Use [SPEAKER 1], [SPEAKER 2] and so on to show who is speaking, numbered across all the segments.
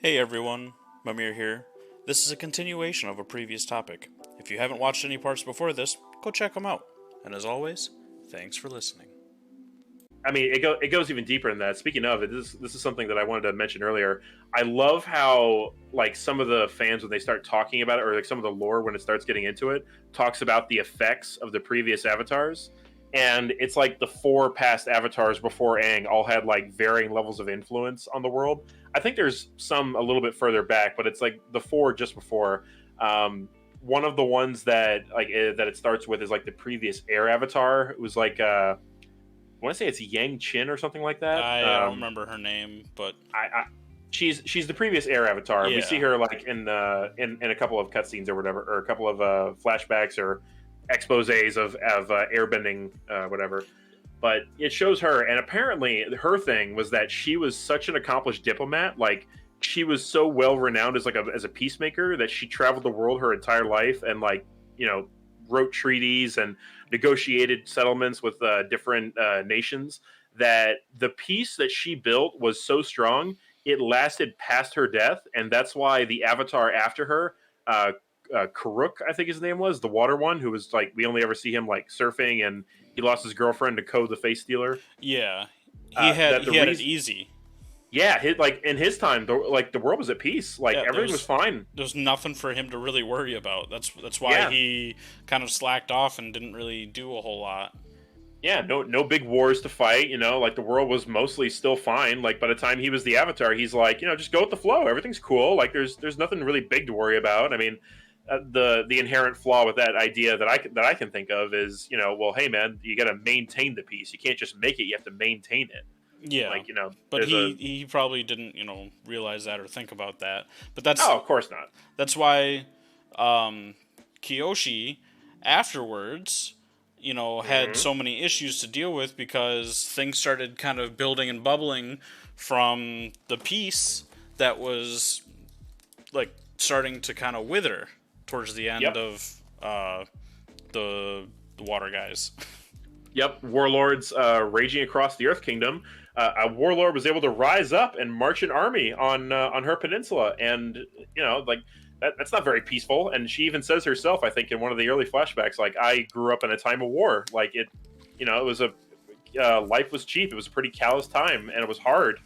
[SPEAKER 1] Hey everyone, Mimir here. This is a continuation of a previous topic. If you haven't watched any parts before this, go check them out. And as always, thanks for listening.
[SPEAKER 2] I mean, it goes even deeper than that. Speaking of it, this is something that I wanted to mention earlier. I love how like some of the fans when they start talking about it, or like some of the lore when it starts getting into it, talks about the effects of the previous avatars, and it's like the four past avatars before Aang all had like varying levels of influence on the world. I think there's some a little bit further back, but it's like the four just before. One of the ones that that it starts with is like the previous air avatar. It was like I want to say it's Yang Chin or something like that.
[SPEAKER 1] I don't remember her name, but
[SPEAKER 2] I she's the previous Air Avatar. We see
[SPEAKER 1] yeah.
[SPEAKER 2] her like in a couple of cutscenes or whatever, or a couple of flashbacks or exposés of airbending, whatever. But it shows her, and apparently her thing was that she was such an accomplished diplomat. Like she was so well renowned as as a peacemaker that she traveled the world her entire life and you know wrote treaties and negotiated settlements with different nations. That the peace that she built was so strong it lasted past her death, and that's why the Avatar after her, uh, Karuk, I think his name was the Water One, who was like we only ever see him like surfing, and he lost his girlfriend to Ko the Face Stealer.
[SPEAKER 1] Yeah. He had
[SPEAKER 2] That the
[SPEAKER 1] he had it
[SPEAKER 2] reason,
[SPEAKER 1] easy.
[SPEAKER 2] yeah, like in his time, the world was at peace, like
[SPEAKER 1] Yeah,
[SPEAKER 2] everything was fine.
[SPEAKER 1] there's nothing for him to really worry about. That's why
[SPEAKER 2] Yeah,
[SPEAKER 1] he kind of slacked off and didn't really do a whole lot.
[SPEAKER 2] yeah, no big wars to fight. Like the world was mostly still fine. Like by the time he was the Avatar, he's like, just go with the flow. Everything's cool. Like there's nothing really big to worry about. I mean, the inherent flaw with that idea that I can think of is, well, hey man, you got to maintain the peace. You can't just make it. You have to maintain it.
[SPEAKER 1] Yeah.
[SPEAKER 2] Like
[SPEAKER 1] But
[SPEAKER 2] there's a
[SPEAKER 1] he probably didn't, realize that or think about that. But that's
[SPEAKER 2] oh, of course not.
[SPEAKER 1] That's why Kiyoshi afterwards, had
[SPEAKER 2] Hmm.
[SPEAKER 1] so many issues to deal with because things started kind of building and bubbling from the piece that was like starting to kind of wither towards the end
[SPEAKER 2] Yep.
[SPEAKER 1] of the water guys.
[SPEAKER 2] Yep, warlords raging across the Earth Kingdom. A warlord was able to rise up and march an army on her peninsula, and like that's not very peaceful. And she even says herself, I think, in one of the early flashbacks, like I grew up in a time of war. Like it was a life was cheap. It was a pretty callous time, and it was hard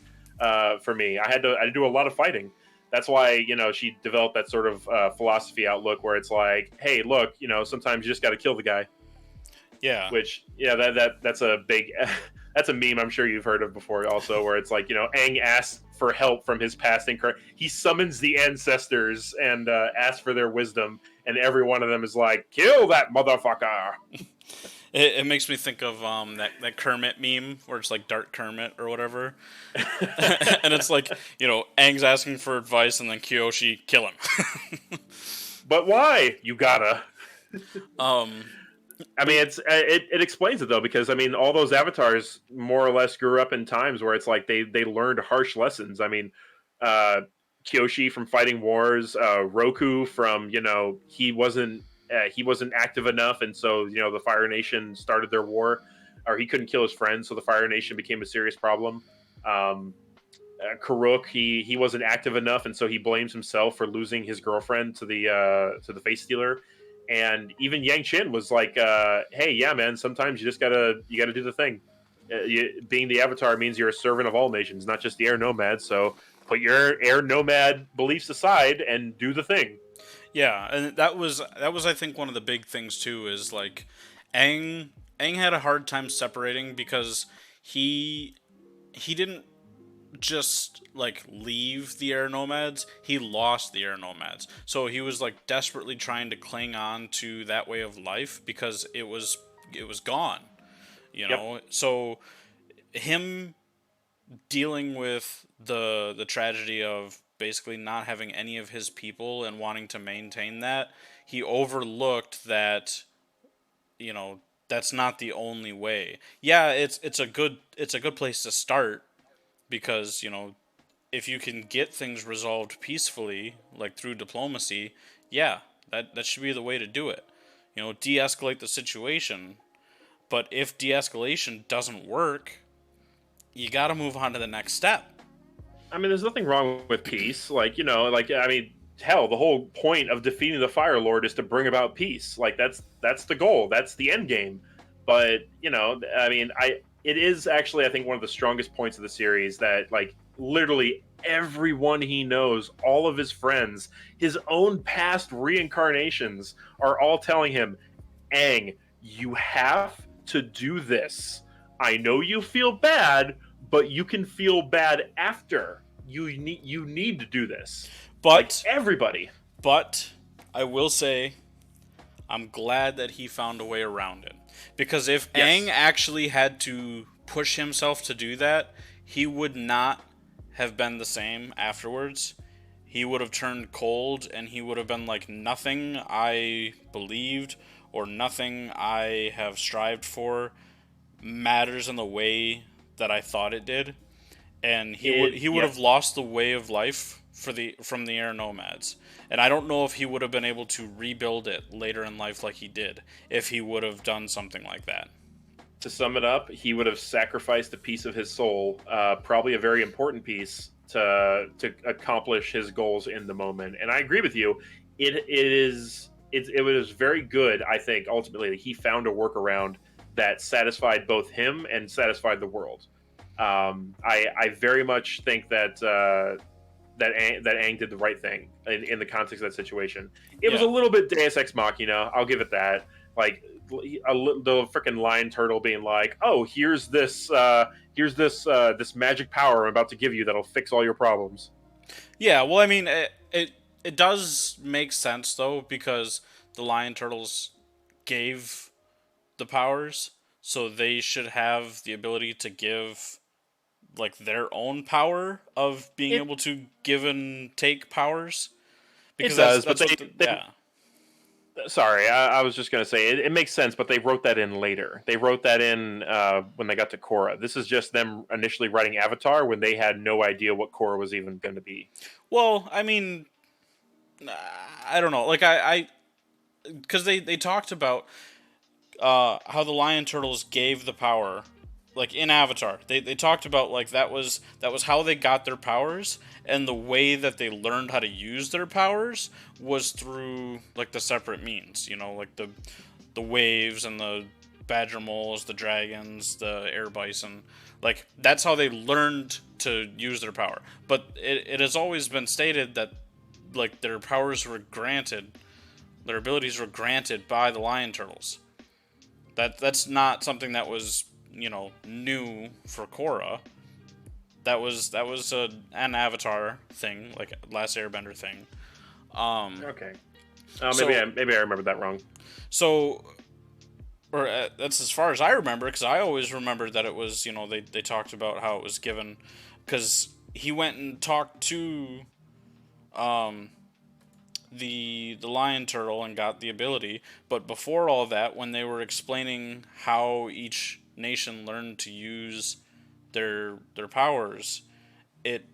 [SPEAKER 2] for me. I had to do a lot of fighting. That's why she developed that sort of philosophy outlook where it's like, hey, look, sometimes you just got to kill the guy.
[SPEAKER 1] Yeah.
[SPEAKER 2] Which that's a big that's a meme I'm sure you've heard of before also, where it's like Aang asks for help from his past he summons the ancestors and asks for their wisdom, and every one of them is like, kill that motherfucker.
[SPEAKER 1] It makes me think of that Kermit meme where it's like Dark Kermit or whatever, and it's like Aang's asking for advice and then Kyoshi kill him.
[SPEAKER 2] But why you gotta
[SPEAKER 1] um,
[SPEAKER 2] I mean, it explains it though, because I mean, all those avatars more or less grew up in times where it's like they learned harsh lessons. I mean, uh, Kyoshi from fighting wars, Roku from he wasn't active enough, and so the Fire Nation started their war, or he couldn't kill his friends, so the Fire Nation became a serious problem. Um, Karuk, he wasn't active enough, and so he blames himself for losing his girlfriend to the Face Stealer. And even Yang Chen was like, "Hey, yeah, man, sometimes you gotta do the thing. Being the Avatar means you're a servant of all nations, not just the Air Nomads. So put your Air Nomad beliefs aside and do the thing."
[SPEAKER 1] yeah, and that was I think one of the big things too is like Aang Aang had a hard time separating because he he didn't just like leave the air nomads, he lost the air nomads, so he was like desperately trying to cling on to that way of life because it was gone,
[SPEAKER 2] Yep.
[SPEAKER 1] so him dealing with the tragedy of basically not having any of his people and wanting to maintain that, he overlooked that, you know that's not the only way. Yeah, it's a good place to start because if you can get things resolved peacefully, like through diplomacy, yeah, that should be the way to do it. De-escalate the situation. But if de-escalation doesn't work, you got to move on to the next step.
[SPEAKER 2] I mean, there's nothing wrong with peace. Like, like, I mean, hell, the whole point of defeating the Fire Lord is to bring about peace. Like, that's the goal. That's the end game. But I mean, it is actually, I think, one of the strongest points of the series that, like, literally everyone he knows, all of his friends, his own past reincarnations, are all telling him, Aang, you have to do this. I know you feel bad, but you can feel bad after. You need to do this. Like,
[SPEAKER 1] But
[SPEAKER 2] everybody.
[SPEAKER 1] but I will say I'm glad that he found a way around it. Because if Aang
[SPEAKER 2] Yes.
[SPEAKER 1] actually had to push himself to do that, he would not have been the same afterwards. He would have turned cold and he would have been like, nothing I believed or nothing I have strived for matters in the way that I thought it did. And he would
[SPEAKER 2] Yep.
[SPEAKER 1] have lost the way of life from the air nomads. And I don't know if he would have been able to rebuild it later in life like he did if he would have done something like that.
[SPEAKER 2] To sum it up, he would have sacrificed a piece of his soul, probably a very important piece, to accomplish his goals in the moment. And I agree with you. It was very good. I think ultimately that he found a workaround that satisfied both him and satisfied the world. I very much think that Aang did the right thing in the context of that situation. It was a
[SPEAKER 1] Yeah.
[SPEAKER 2] little bit Deus Ex Machina. I'll give it that. Like, the freaking lion turtle being like, "Oh, here's this magic power I'm about to give you that'll fix all your problems."
[SPEAKER 1] Yeah, well, I mean, it does make sense though because the lion turtles gave the powers, so they should have the ability to give like their own power of being
[SPEAKER 2] It
[SPEAKER 1] able to give and take powers
[SPEAKER 2] it
[SPEAKER 1] because that's
[SPEAKER 2] does, but
[SPEAKER 1] that's what the,
[SPEAKER 2] they
[SPEAKER 1] yeah.
[SPEAKER 2] sorry, I was just gonna say it makes sense, but they wrote that in later. They wrote that in when they got to Korra. This is just them initially writing Avatar when they had no idea what Korra was even going to be.
[SPEAKER 1] Well, I mean, I don't know. Like I because they talked about how the lion turtles gave the power, like in Avatar. They talked about like that was how they got their powers, and the way that they learned how to use their powers was through like the separate means. You know, like the waves and the badger moles, the dragons, the air bison. Like that's how they learned to use their power. But it has always been stated that like their powers were granted, their abilities were granted by the lion turtles. That's not something that was new for Korra. That was an Avatar thing, like Last Airbender thing. Um,
[SPEAKER 2] Okay. Maybe
[SPEAKER 1] so
[SPEAKER 2] I remember that wrong.
[SPEAKER 1] so or that's as far as I remember, because I always remembered that it was they talked about how it was given because he went and talked to um the lion turtle and got the ability. But before all that, when they were explaining how each nation learned to use their powers, it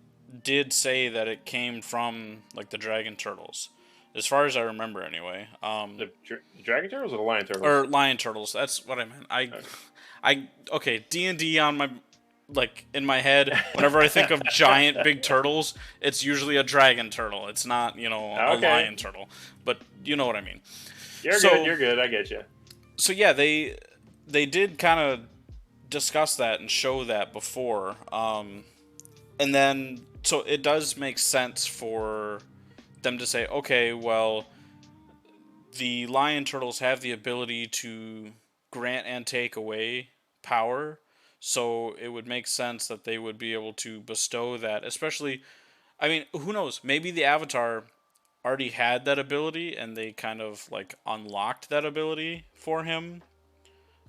[SPEAKER 1] did say that it came from like the dragon turtles, as far as I remember anyway.
[SPEAKER 2] The Dragon Turtles or the Lion Turtles?
[SPEAKER 1] Or lion turtles. That's what I meant.
[SPEAKER 2] Okay.
[SPEAKER 1] Okay, D&D on my like in my head. Whenever I think of giant big turtles, it's usually a dragon turtle. It's not a
[SPEAKER 2] Okay.
[SPEAKER 1] lion turtle, but you know what I mean.
[SPEAKER 2] You're good.
[SPEAKER 1] So
[SPEAKER 2] You're good. I get you.
[SPEAKER 1] so yeah, they did kind of discuss that and show that before, and then so it does make sense for them to say, okay, well, the lion turtles have the ability to grant and take away power, so it would make sense that they would be able to bestow that. Especially, I mean, who knows? Maybe the Avatar already had that ability and they kind of like unlocked that ability for him.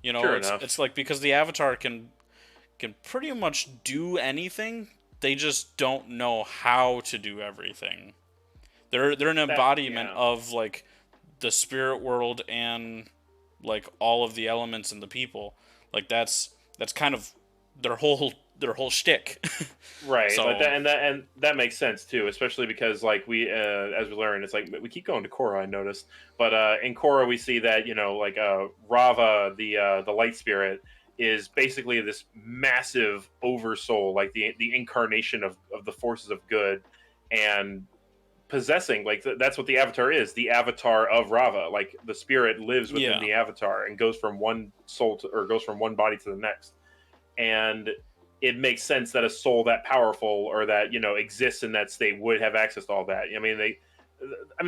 [SPEAKER 2] Sure
[SPEAKER 1] It's
[SPEAKER 2] enough.
[SPEAKER 1] like because the Avatar can pretty much do anything. They just don't know how to do everything. They're an embodiment
[SPEAKER 2] Yeah.
[SPEAKER 1] of like the spirit world and like all of the elements and the people. Like that's kind of their whole shtick.
[SPEAKER 2] Right, like
[SPEAKER 1] So
[SPEAKER 2] that makes sense too, especially because like as we learn, it's like we keep going to Korra. I noticed, but in Korra we see that like Rava, the light spirit, is basically this massive oversoul, like the incarnation of the forces of good, and possessing like that's what the avatar is, the avatar of Rava. Like the spirit lives within
[SPEAKER 1] Yeah.
[SPEAKER 2] the avatar and goes from one soul to, or goes from one body to the next. And it makes sense that a soul that powerful or that exists in that state would have access to all that. I mean,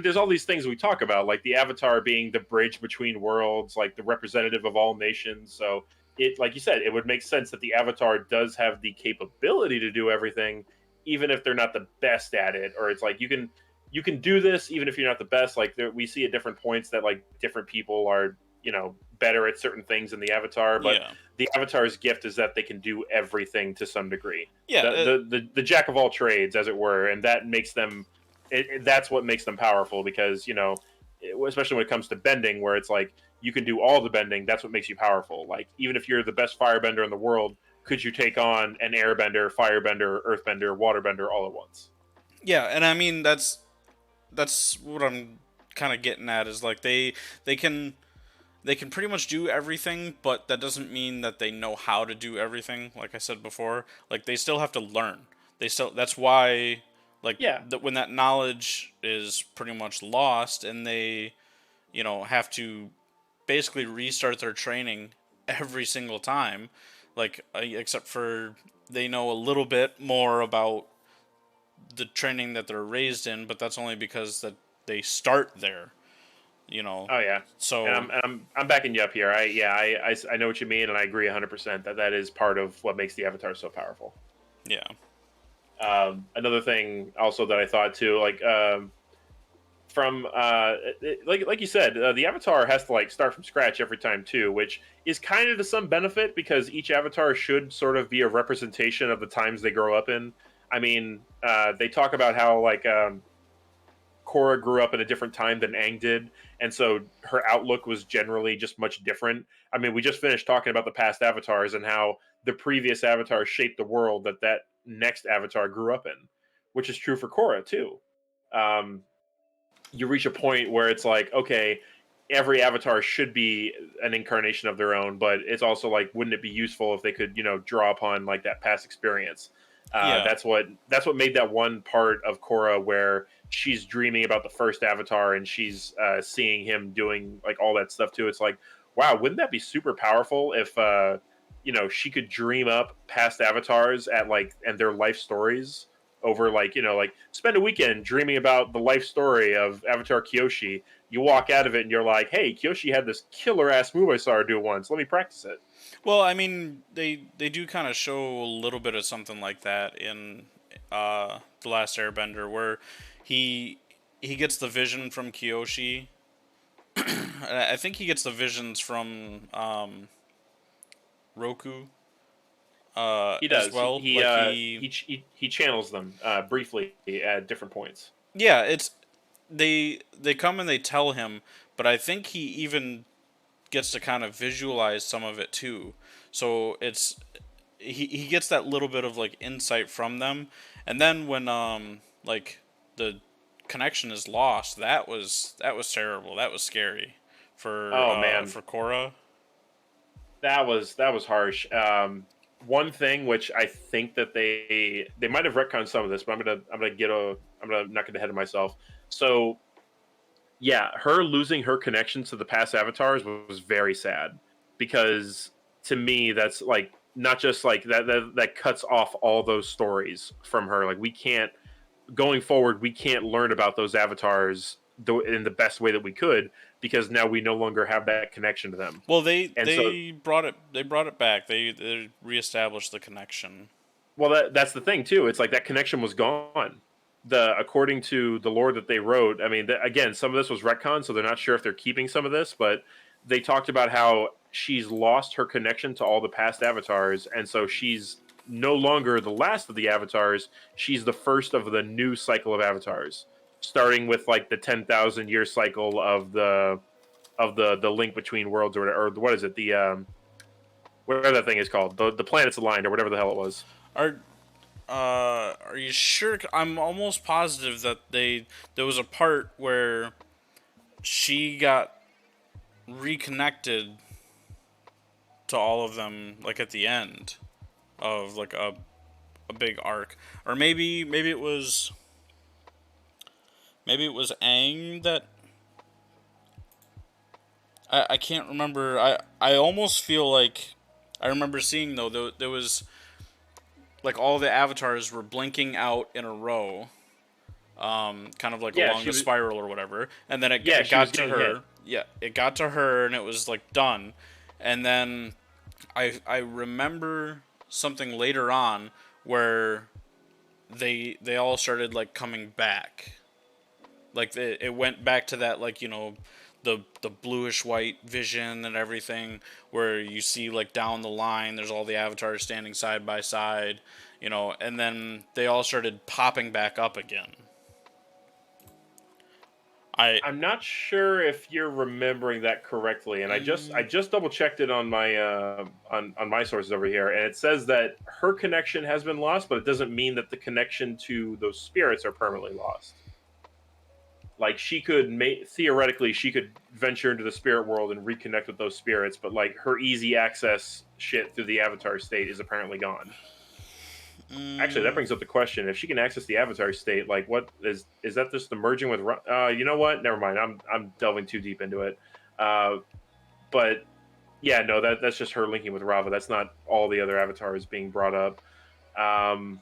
[SPEAKER 2] there's all these things we talk about, like the avatar being the bridge between worlds, like the representative of all nations. So it, like you said, it would make sense that the avatar does have the capability to do everything, even if they're not the best at it. Or it's like you can do this even if you're not the best. Like we see at different points that like different people are better at certain things in the avatar, but
[SPEAKER 1] Yeah.
[SPEAKER 2] the avatar's gift is that they can do everything to some degree.
[SPEAKER 1] Yeah.
[SPEAKER 2] The jack of all trades, as it were, and that makes them. That's what makes them powerful because especially when it comes to bending, where it's like you can do all the bending. That's what makes you powerful. Like even if you're the best firebender in the world, could you take on an airbender, firebender, earthbender, waterbender all at once?
[SPEAKER 1] Yeah, and I mean that's what I'm kind of getting at is like they can they can pretty much do everything, but that doesn't mean that they know how to do everything. Like I said before, like they still have to learn. That's why like
[SPEAKER 2] Yeah.
[SPEAKER 1] when that knowledge is pretty much lost and they have to basically restart their training every single time, like except for they know a little bit more about the training that they're raised in, but that's only because that they start there, you know.
[SPEAKER 2] Oh yeah, and
[SPEAKER 1] So
[SPEAKER 2] I'm backing you up here. I know what you mean, and I agree 100% that that is part of what makes the Avatar so powerful.
[SPEAKER 1] yeah,
[SPEAKER 2] Another thing also that I thought too, like from like you said, the Avatar has to like start from scratch every time too, which is kind of to some benefit because each Avatar should sort of be a representation of the times they grow up in. I mean, they talk about how like Korra grew up in a different time than Aang did, and so her outlook was generally just much different. I mean, we just finished talking about the past avatars and how the previous avatar shaped the world that that next avatar grew up in, which is true for Korra too. Um, you reach a point where it's like, okay, every avatar should be an incarnation of their own, but it's also like, wouldn't it be useful if they could, draw upon like that past experience?
[SPEAKER 1] yeah.
[SPEAKER 2] That's what made that one part of Korra where she's dreaming about the first avatar and she's seeing him doing like all that stuff too. It's like, wow, wouldn't that be super powerful if she could dream up past avatars at like and their life stories over like like spend a weekend dreaming about the life story of Avatar Kyoshi. You walk out of it and you're like, hey, Kyoshi had this killer ass move I saw her do once. Let me practice it.
[SPEAKER 1] Well, I mean, they do kind of show a little bit of something like that in the Last Airbender, where he he gets the vision from Kyoshi. I think he gets the visions from Roku
[SPEAKER 2] He
[SPEAKER 1] as
[SPEAKER 2] does.
[SPEAKER 1] well. Like
[SPEAKER 2] He channels them briefly at different points.
[SPEAKER 1] yeah, it's they come and they tell him, but I think he even gets to kind of visualize some of it too. So it's he gets that little bit of like insight from them, and then when like the connection is lost, that was terrible. That was scary
[SPEAKER 2] Oh man,
[SPEAKER 1] for Korra.
[SPEAKER 2] that was harsh. One thing which I think that they might have retconned some of this, but I'm gonna not get ahead of myself. So yeah, her losing her connection to the past avatars was very sad because to me that's like not just like that cuts off all those stories from her. Like we can't going forward, we can't learn about those avatars in the best way that we could because now we no longer have that connection to them.
[SPEAKER 1] Well, they
[SPEAKER 2] And so
[SPEAKER 1] they brought it back. They reestablished the connection.
[SPEAKER 2] well, that's the thing too. It's like that connection was gone. According to the lore that they wrote, I mean, again, some of this was retcon, so they're not sure if they're keeping some of this, but they talked about how she's lost her connection to all the past avatars, and so she's no longer the last of the avatars. She's the first of the new cycle of avatars, starting with like the 10,000 year cycle of the link between worlds, or what is it? The whatever that thing is called, the planets aligned, or whatever the hell it was.
[SPEAKER 1] Are are you sure? I'm almost positive that there was a part where she got reconnected to all of them like at the end of like a big arc, or maybe it was Aang that I can't remember. I almost feel like I remember seeing though there was like all the avatars were blinking out in a row, kind of like
[SPEAKER 2] Yeah,
[SPEAKER 1] along
[SPEAKER 2] she
[SPEAKER 1] the
[SPEAKER 2] was.
[SPEAKER 1] spiral or whatever, and then
[SPEAKER 2] Yeah,
[SPEAKER 1] it
[SPEAKER 2] she was
[SPEAKER 1] got to
[SPEAKER 2] getting hit.
[SPEAKER 1] her. Yeah, it got to her, and it was like done, and then I remember something later on where they all started like coming back. Like it went back to that, like, the bluish white vision and everything, where you see like down the line there's all the avatars standing side by side, and then they all started popping back up again. I
[SPEAKER 2] I'm not sure if you're remembering that correctly, and I
[SPEAKER 1] mm,
[SPEAKER 2] just double checked it on my on my sources over here, and it says that her connection has been lost, but it doesn't mean that the connection to those spirits are permanently lost. Like she could theoretically she could venture into the spirit world and reconnect with those spirits, but like her easy access shit through the avatar state is apparently gone. Actually, that
[SPEAKER 1] mm,
[SPEAKER 2] brings up the question: if she can access the avatar state, like, what is that? Just the merging with? You know what? Never mind. I'm delving too deep into it. Uh, but yeah, no, that's just her linking with Rava. That's not all the other avatars being brought up. Um,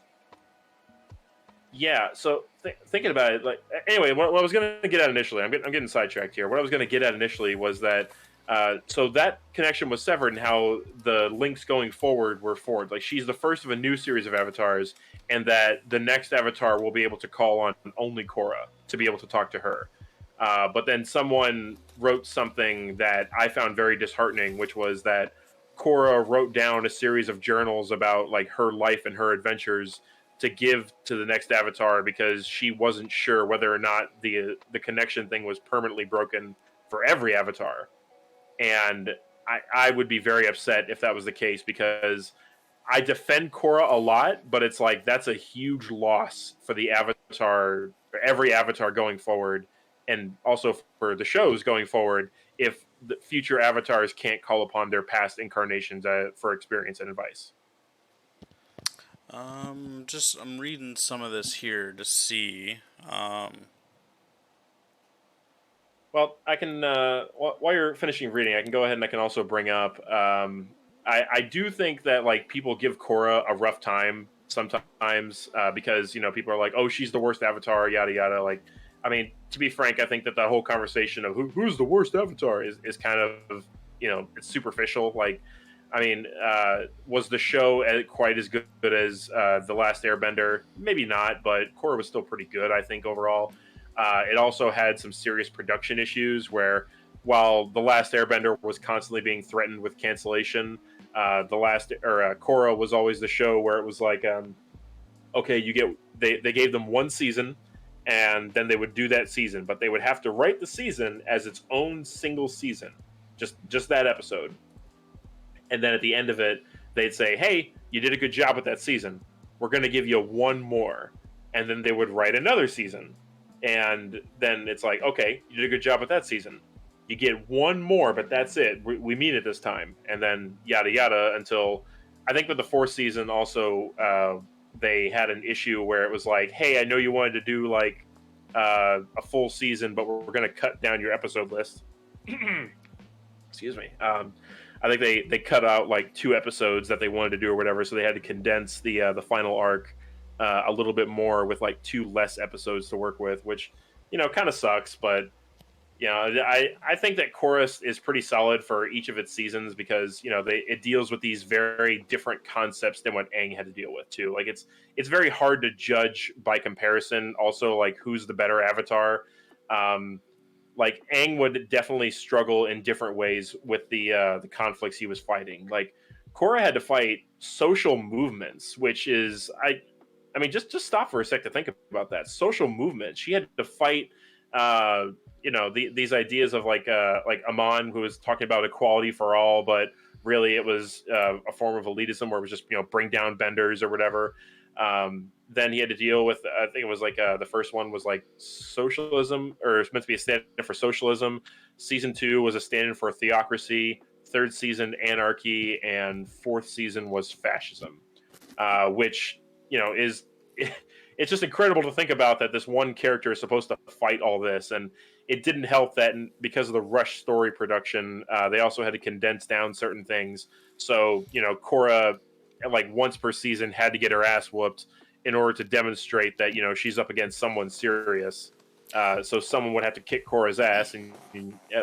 [SPEAKER 2] yeah. So thinking about it, like, anyway, what I was going to get at initially, I'm getting sidetracked here. What I was going to get at initially was that so that connection was severed, and how the links going forward were forward. Like she's the first of a new series of avatars, and that the next avatar will be able to call on only Korra to be able to talk to her. But then someone wrote something that I found very disheartening, which was that Korra wrote down a series of journals about like her life and her adventures to give to the next avatar, because she wasn't sure whether or not the connection thing was permanently broken for every avatar. And I would be very upset if that was the case, because I defend Korra a lot, but it's like that's a huge loss for the avatar, for every avatar going forward, and also for the shows going forward, if the future avatars can't call upon their past incarnations for experience and advice.
[SPEAKER 1] just I'm reading some of this here to see.
[SPEAKER 2] Well, I can while you're finishing reading, I can go ahead and I can also bring up. I do think that like people give Korra a rough time sometimes, because people are like, oh, she's the worst Avatar, yada yada. Like, I mean, to be frank, I think that the whole conversation of who's the worst Avatar is kind of, it's superficial. Like, I mean, was the show quite as good as the Last Airbender? Maybe not, but Korra was still pretty good, I think, overall. It also had some serious production issues where, while The Last Airbender was constantly being threatened with cancellation, Korra was always the show where it was like, okay, they gave them one season, and then they would do that season, but they would have to write the season as its own single season, just that episode. And then at the end of it, they'd say, hey, you did a good job with that season. We're going to give you one more. And then they would write another season. And then it's like, okay, you did a good job with that season. You get one more, but that's it. We mean it this time. And then yada yada until, I think with the fourth season also, they had an issue where it was like, hey, I know you wanted to do like a full season, but we're going to cut down your episode list. Excuse me. I think they cut out like 2 episodes that they wanted to do or whatever, so they had to condense the final arc a little bit more with like 2 less episodes to work with, which kind of sucks. But I think that Chorus is pretty solid for each of its seasons, because it deals with these very different concepts than what Aang had to deal with too. Like it's very hard to judge by comparison. Also, like who's the better Avatar. Um, like Aang would definitely struggle in different ways with the conflicts he was fighting. Like Korra had to fight social movements, which is I mean just stop for a sec to think about that. Social movements. She had to fight these ideas of like Amon, who was talking about equality for all, but really it was a form of elitism where it was just bring down benders or whatever. Then he had to deal with, I think it was like the first one was like socialism, or it's meant to be a stand for socialism. Season 2 was a stand in for theocracy. third season anarchy, and fourth season was fascism, which is it's just incredible to think about that this one character is supposed to fight all this, and it didn't help that because of the rush story production, they also had to condense down certain things. So Korra, like once per season, had to get her ass whooped in order to demonstrate that she's up against someone serious. So someone would have to kick Korra's ass, and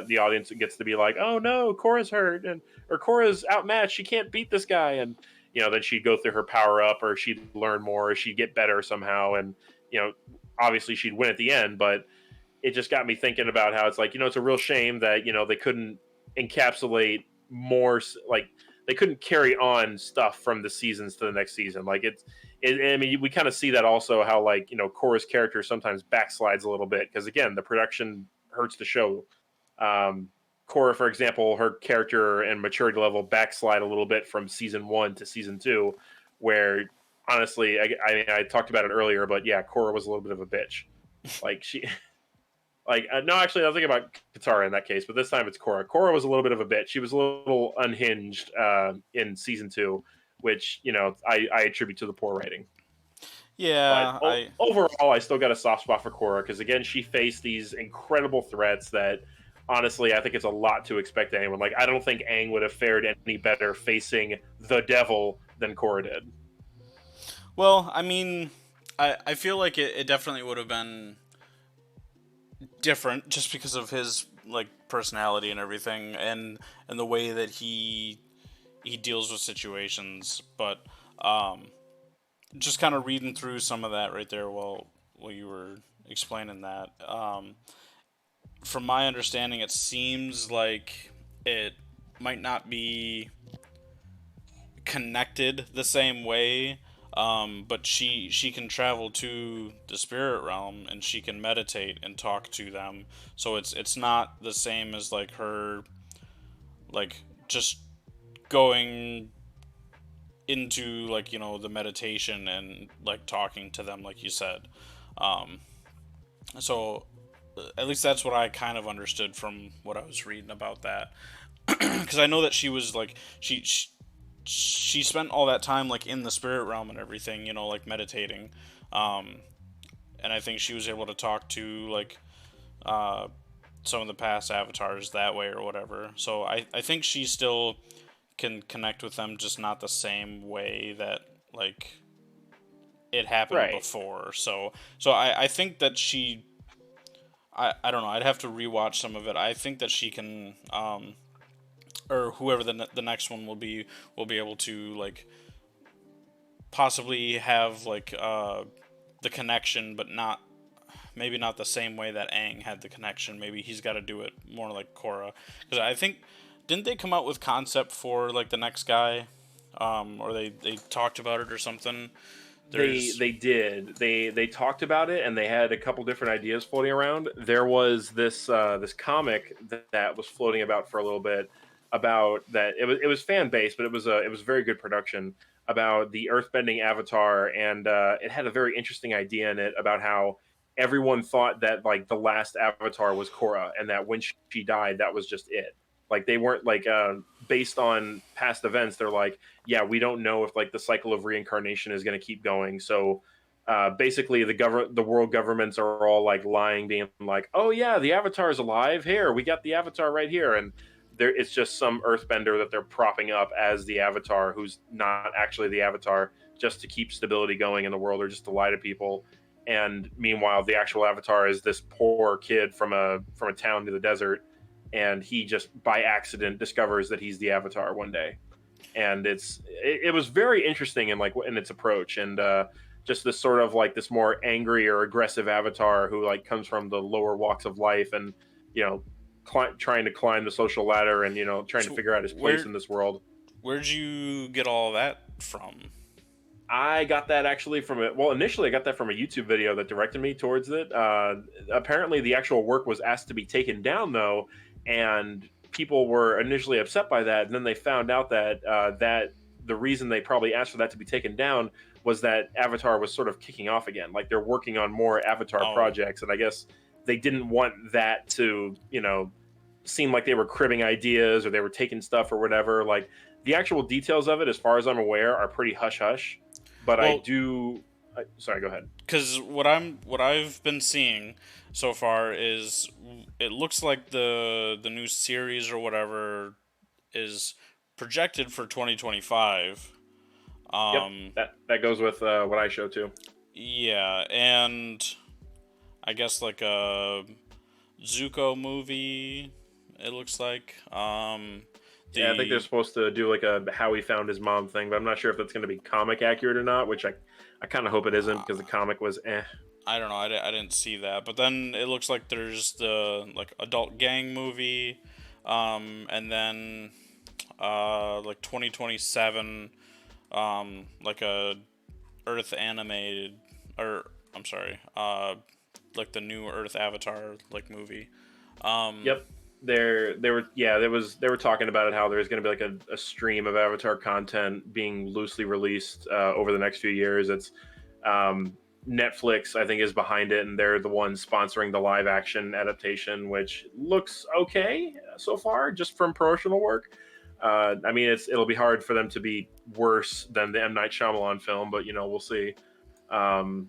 [SPEAKER 2] the audience gets to be like, "Oh no, Korra's hurt," or "Korra's outmatched. She can't beat this guy." And then she'd go through her power up, or she'd learn more, or she'd get better somehow, and obviously she'd win at the end. But it just got me thinking about how it's like it's a real shame that they couldn't encapsulate more, like they couldn't carry on stuff from the seasons to the next season. Like I mean, we kind of see that also how like Korra's character sometimes backslides a little bit because again the production hurts the show. um Korra, for example, her character and maturity level backslide a little bit from season 1 to season 2, where honestly I talked about it earlier, but yeah, Korra was a little bit of a bitch. Like she like no, actually I was thinking about Katara in that case, but this time it's Korra. Korra was a little bit of a bitch. She was a little unhinged in season 2, which I attribute to the poor writing. But
[SPEAKER 1] Yeah, I
[SPEAKER 2] overall, I still got a soft spot for Korra because again, she faced these incredible threats that honestly, I think it's a lot to expect anyone. Like, I don't think Aang would have fared any better facing the devil than Korra did.
[SPEAKER 1] well, I mean, I feel like it definitely would have been different just because of his like personality and everything, and the way that he deals with situations. But just kind of reading through some of that right there while you were explaining that. From my understanding, it seems like it might not be connected the same way. But she can travel to the spirit realm and she can meditate and talk to them. So it's not the same as like her like just going into like the meditation and like talking to them like you said. Um, so at least that's what I kind of understood from what I was reading about that. Because I know that she was like she spent all that time like in the spirit realm and everything, like meditating. Um, and I think she was able to talk to like uh, some of the past avatars that way or whatever. So I think she still can connect with them, just not the same way that like it happened
[SPEAKER 2] Right.
[SPEAKER 1] before. So I think that I don't know. I'd have to rewatch some of it. I think that she can or whoever the next one will be able to like possibly have like the connection, but not maybe not the same way that Aang had the connection. Maybe he's got to do it more like Korra, because I think didn't they come out with concept for like the next guy, or they talked about it or something. There's
[SPEAKER 2] They did. They talked about it and they had a couple different ideas floating around. There was this comic that was floating about for a little bit about that. It was fan based, but it was very good production about the earthbending avatar, and it had a very interesting idea in it about how everyone thought that like the last avatar was Korra, and that when she died, that was just it. Like they weren't like based on past events. They're like, yeah, we don't know if like the cycle of reincarnation is going to keep going. So basically, the world governments are all like lying, being like, oh yeah, the Avatar is alive. Here, we got the Avatar right here, and it's just some Earthbender that they're propping up as the Avatar, who's not actually the Avatar, just to keep stability going in the world or just to lie to people. And meanwhile, the actual Avatar is this poor kid from a town to the desert, and he just by accident discovers that he's the Avatar one day. And it was very interesting in like in its approach, and just this sort of like this more angry or aggressive Avatar who like comes from the lower walks of life, and you know trying to climb the social ladder, and trying to
[SPEAKER 1] so
[SPEAKER 2] figure out his place in this world.
[SPEAKER 1] where'd you get all that from?
[SPEAKER 2] I got that actually from it. Well, initially I got that from a YouTube video that directed me towards it. Apparently, the actual work was asked to be taken down though, and people were initially upset by that. And then they found out that that the reason they probably asked for that to be taken down was that Avatar was sort of kicking off again. Like they're working on more Avatar
[SPEAKER 1] Oh,
[SPEAKER 2] projects, and I guess they didn't want that to seemed like they were cribbing ideas or they were taking stuff or whatever. Like the actual details of it, as far as I'm aware, are pretty hush hush. But I
[SPEAKER 1] Well,
[SPEAKER 2] do. Sorry, go ahead.
[SPEAKER 1] because what I've been seeing so far is it looks like the new series or whatever is projected for 2025.
[SPEAKER 2] Yep,
[SPEAKER 1] Um,
[SPEAKER 2] that goes with what I show too.
[SPEAKER 1] yeah, and I guess like a Zuko movie. It looks like
[SPEAKER 2] Yeah, I think they're
[SPEAKER 1] the
[SPEAKER 2] supposed to do like a how he found his mom thing, but I'm not sure if that's going to be comic accurate or not. Which I kind of hope it isn't because the comic was eh.
[SPEAKER 1] I don't know. I didn't see that, but then it looks like there's the like adult gang movie, and then like 2027, like a Earth animated, or I'm sorry, like the new Earth Avatar like movie. Um,
[SPEAKER 2] Yep. They were yeah, they were talking about it how there's going to be like a stream of Avatar content being loosely released over the next few years. It's um, Netflix, I think, is behind it, and they're the ones sponsoring the live action adaptation, which looks okay so far, just from promotional work. I mean, it'll be hard for them to be worse than the M Night Shyamalan film, but we'll see. Um,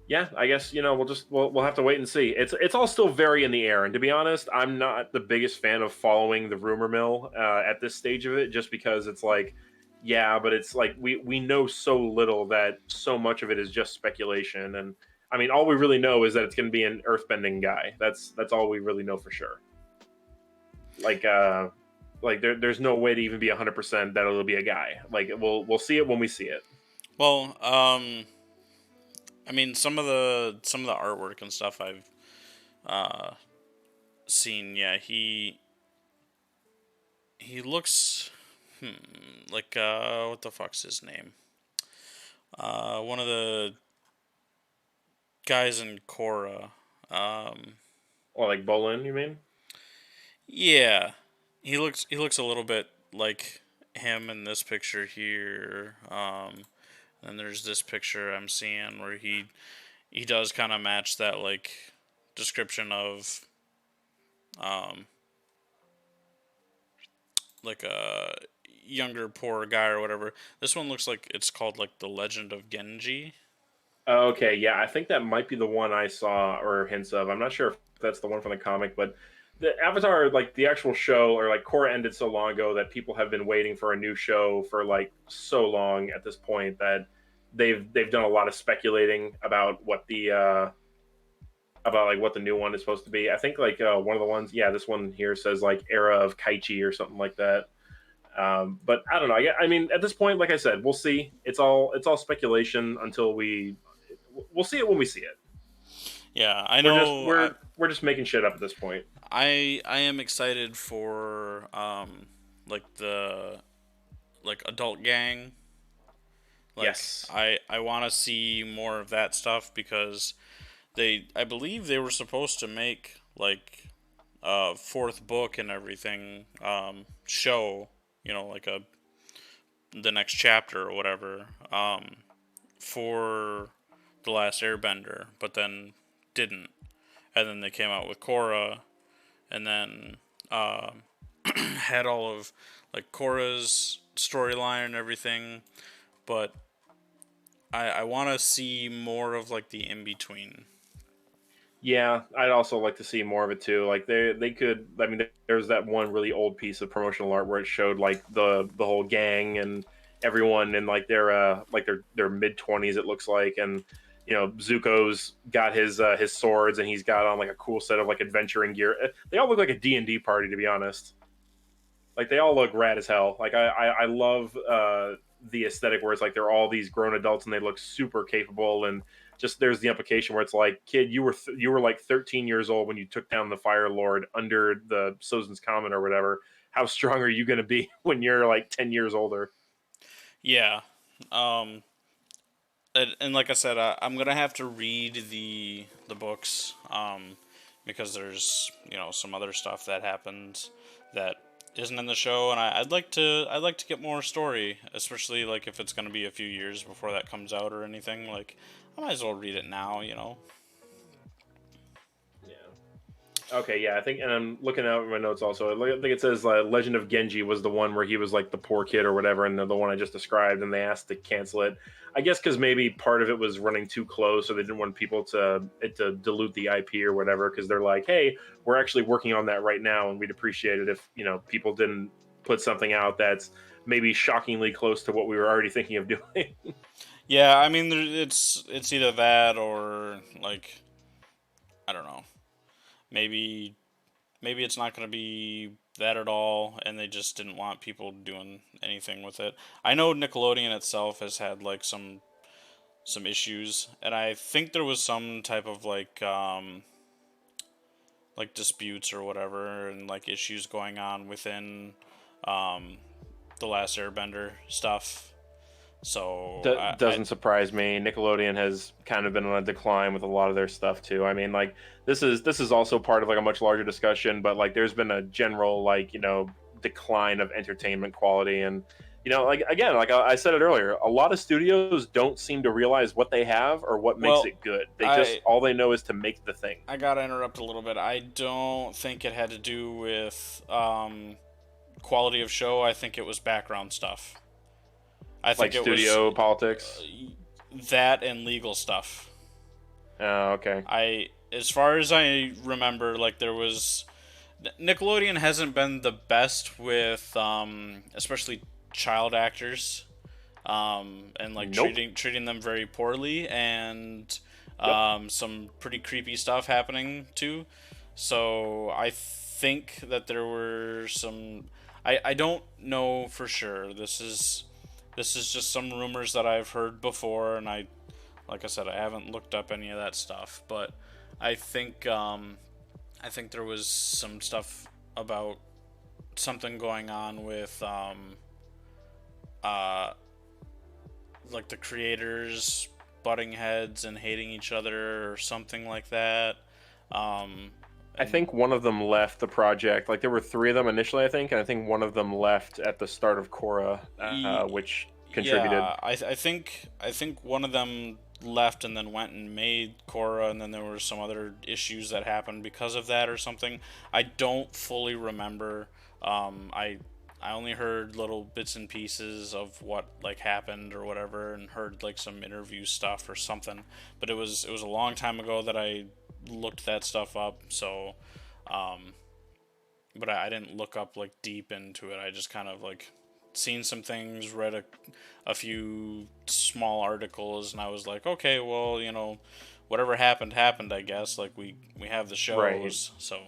[SPEAKER 2] yeah, I guess we'll have to wait and see. It's all still very in the air, and to be honest, I'm not the biggest fan of following the rumor mill at this stage of it, just because it's like, yeah, but it's like we know so little that so much of it is just speculation, and I mean, all we really know is that it's going to be an earthbending guy. That's all we really know for sure. Like there's no way to even be 100% that it'll be a guy. Like we'll see it when we see it.
[SPEAKER 1] well, I mean some of the artwork and stuff I've uh, seen. Yeah, he looks like what the fuck's his name? One of the guys in Korra. Um,
[SPEAKER 2] Or like Bolin, you mean?
[SPEAKER 1] yeah, he looks a little bit like him in this picture here. And there's this picture I'm seeing where he does kind of match that like description of um like a younger poor guy or whatever. This one looks like it's called like the Legend of Genji.
[SPEAKER 2] Okay, yeah, I think that might be the one I saw or hints of. I'm not sure if that's the one from the comic, but the Avatar, like the actual show, or like Korra ended so long ago that people have been waiting for a new show for like so long at this point that they've done a lot of speculating about what the about like what the new one is supposed to be. I think like one of the ones, yeah, this one here says like era of Kaichi or something like that. But I don't know. I mean, at this point, like I said, we'll see. It's all speculation until we'll see it when we see it.
[SPEAKER 1] Yeah, I
[SPEAKER 2] We're just
[SPEAKER 1] know.
[SPEAKER 2] we're just making shit up at this point.
[SPEAKER 1] I am excited for like the like adult gang. Like
[SPEAKER 2] Yes.
[SPEAKER 1] I want to see more of that stuff because I believe they were supposed to make like a fourth book and everything show, like a the next chapter or whatever for the last Airbender, but then didn't. And then they came out with Korra, and then had all of like Korra's storyline and everything, but I want to see more of like the in between.
[SPEAKER 2] Yeah, I'd also like to see more of it too. Like they could. I mean, there's that one really old piece of promotional art where it showed like the whole gang and everyone in like their mid 20s. It looks like, and Zuko's got his swords and he's got on like a cool set of like adventuring gear. They all look like a D&D party, to be honest. Like they all look rad as hell. Like I love the aesthetic where it's like they're all these grown adults and they look super capable, and just there's the implication where it's like, kid, you were like 13 years old when you took down the Fire Lord under the Sozin's Comet or whatever. How strong are you going to be when you're like 10 years older?
[SPEAKER 1] Yeah, um, and like I said, I'm gonna have to read the books because there's some other stuff that happens that isn't in the show, and I'd like to get more story, especially like if it's gonna be a few years before that comes out or anything. Like I might as well read it now.
[SPEAKER 2] Yeah. Okay, yeah, I think, and I'm looking out at my notes also. I think it says Legend of Genji was the one where he was like the poor kid or whatever, and the one I just described, and they asked to cancel it. I guess because maybe part of it was running too close, so they didn't want people to dilute the IP or whatever. Because they're like, hey, we're actually working on that right now, and we'd appreciate it if people didn't put something out that's maybe shockingly close to what we were already thinking of doing.
[SPEAKER 1] Yeah, I mean, it's either that or like I don't know. Maybe maybe it's not going to be that at all, and they just didn't want people doing anything with it. I know Nickelodeon itself has had like some issues, and I think there was some type of like disputes or whatever, and like issues going on within um, the last Airbender stuff. So I
[SPEAKER 2] Doesn't surprise me. Nickelodeon has kind of been on a decline with a lot of their stuff too. I mean, like this is also part of like a much larger discussion, but like there's been a general like decline of entertainment quality, and like again, like I said it earlier, a lot of studios don't seem to realize what they have or what makes
[SPEAKER 1] well
[SPEAKER 2] it good. They just
[SPEAKER 1] I
[SPEAKER 2] all they know is to make the thing.
[SPEAKER 1] I gotta interrupt a little bit. I don't think it had to do with quality of show. I think it was background stuff. I
[SPEAKER 2] Like
[SPEAKER 1] think it was
[SPEAKER 2] studio politics.
[SPEAKER 1] that and legal stuff.
[SPEAKER 2] Okay.
[SPEAKER 1] As far as I remember, like there was Nickelodeon hasn't been the best with, especially child actors, and like
[SPEAKER 2] Nope.
[SPEAKER 1] treating them very poorly, and
[SPEAKER 2] Yep.
[SPEAKER 1] some pretty creepy stuff happening too. So I think that there were some. I don't know for sure. This is just some rumors that I've heard before, and like I said, I haven't looked up any of that stuff, but I think I think there was some stuff about something going on with uh, like the creators butting heads and hating each other or something like that.
[SPEAKER 2] I
[SPEAKER 1] And
[SPEAKER 2] think one of them left the project. Like there were three of them initially, I think, and I think one of them left at the start of Korra, which contributed.
[SPEAKER 1] yeah, I think one of them left and then went and made Korra, and then there were some other issues that happened because of that or something. I don't fully remember. I only heard little bits and pieces of what like happened or whatever, and heard like some interview stuff or something. But it was a long time ago that I looked that stuff up. So, um, but I didn't look up like deep into it. I just kind of like seen some things, read a few small articles, and I was like, okay, well, whatever happened happened. I guess like we have the
[SPEAKER 2] Right.
[SPEAKER 1] shows, so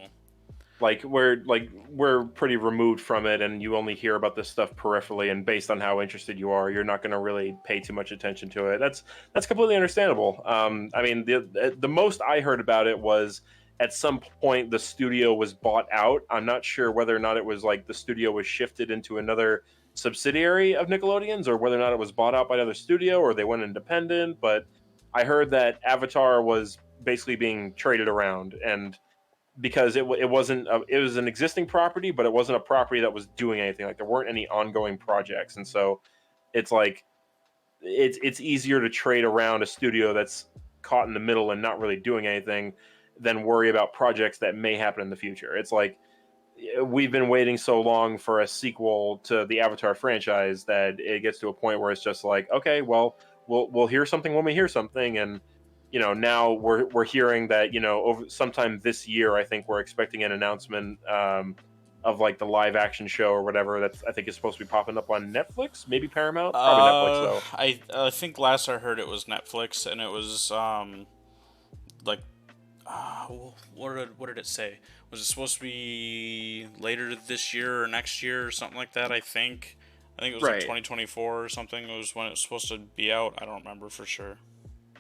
[SPEAKER 2] We're pretty removed from it, and you only hear about this stuff peripherally, and based on how interested you are, you're not going to really pay too much attention to it. That's completely understandable. I mean, the most I heard about it was at some point the studio was bought out. I'm not sure whether or not it was like the studio was shifted into another subsidiary of Nickelodeon's, or whether or not it was bought out by another studio, or they went independent. But I heard that Avatar was basically being traded around, and because it wasn't it was an existing property, but it wasn't a property that was doing anything. Like there weren't any ongoing projects, and so it's like it's easier to trade around a studio that's caught in the middle and not really doing anything than worry about projects that may happen in the future. It's like we've been waiting so long for a sequel to the Avatar franchise that it gets to a point where it's just like, okay, well, we'll hear something when we hear something, and now we're hearing that over sometime this year, I think we're expecting an announcement of like the live action show or whatever that's I think is supposed to be popping up on Netflix, maybe Paramount, probably Netflix though.
[SPEAKER 1] I think last I heard it was Netflix, and it was like what did it say? Was it supposed to be later this year or next year or something like that? I think it was like
[SPEAKER 2] Right.
[SPEAKER 1] 2024 or something. It was when it was supposed to be out. I don't remember for sure.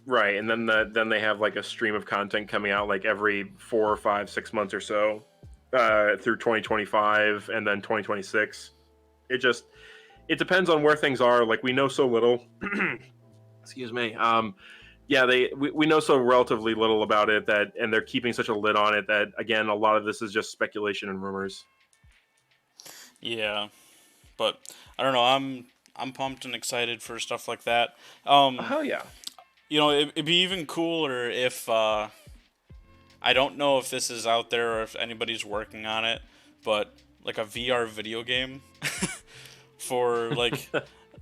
[SPEAKER 2] Right, and then they have like a stream of content coming out like every 4 or 5, 6 months or so through 2025 and then 2026. It just it depends on where things are. Like we know so little. Excuse me. Yeah, we know so relatively little about it that, and they're keeping such a lid on it that again, a lot of this is just speculation and rumors.
[SPEAKER 1] Yeah, but I don't know. I'm pumped and excited for stuff like that.
[SPEAKER 2] Hell yeah.
[SPEAKER 1] It'd be even cooler if I don't know if this is out there or if anybody's working on it, but like a VR video game for like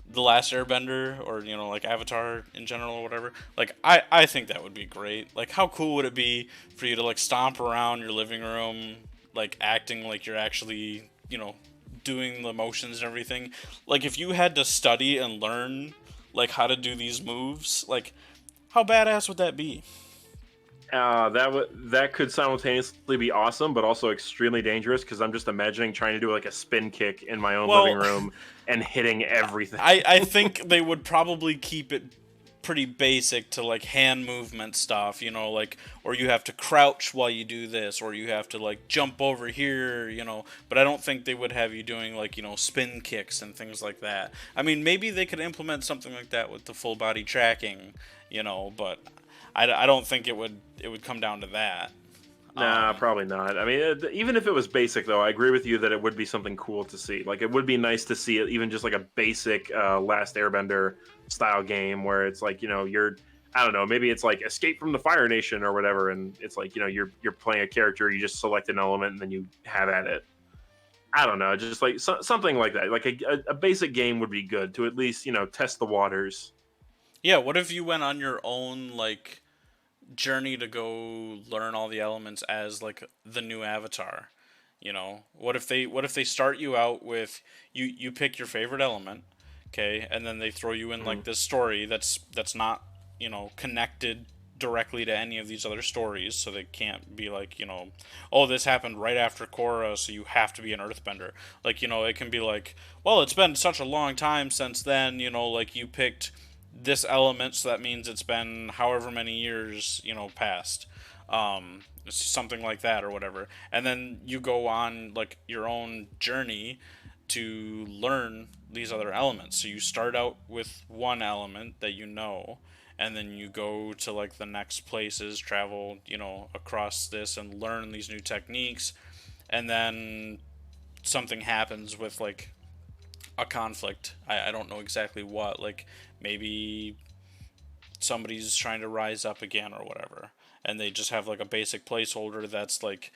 [SPEAKER 1] the Last Airbender or like Avatar in general or whatever. Like I think that would be great. Like how cool would it be for you to like stomp around your living room like acting like you're actually, doing the motions and everything. Like if you had to study and learn like how to do these moves, like how badass would that be?
[SPEAKER 2] That could simultaneously be awesome, but also extremely dangerous because I'm just imagining trying to do like a spin kick in my own living
[SPEAKER 1] Well,
[SPEAKER 2] room and hitting everything.
[SPEAKER 1] I think they would probably keep it pretty basic to like hand movement stuff, like or you have to crouch while you do this or you have to like jump over here, but I don't think they would have you doing like, spin kicks and things like that. I mean, maybe they could implement something like that with the full body tracking, but I don't think it would come down to that.
[SPEAKER 2] Nah, probably not. I mean, even if it was basic, though, I agree with you that it would be something cool to see. Like, it would be nice to see it, even just like a basic Last Airbender style game where it's like, I don't know, maybe it's like Escape from the Fire Nation or whatever, and it's like, you're playing a character, you just select an element and then you have at it. I don't know, just like something like that. Like a basic game would be good to at least, test the waters.
[SPEAKER 1] Yeah, what if you went on your own like journey to go learn all the elements as like the new avatar? What if they start you out with you pick your favorite element, okay, and then they throw you in
[SPEAKER 2] Mm-hmm.
[SPEAKER 1] like this story that's not connected directly to any of these other stories, so they can't be like, oh, this happened right after Korra, so you have to be an earthbender. Like, it can be like, well, it's been such a long time since then, like you picked this element, so that means it's been however many years, past. Something like that or whatever. And then you go on like your own journey to learn these other elements. So you start out with one element that and then you go to like the next places, travel, across this and learn these new techniques. And then something happens with like a conflict. I don't know exactly what. Like maybe somebody's trying to rise up again or whatever. And they just have like a basic placeholder that's like,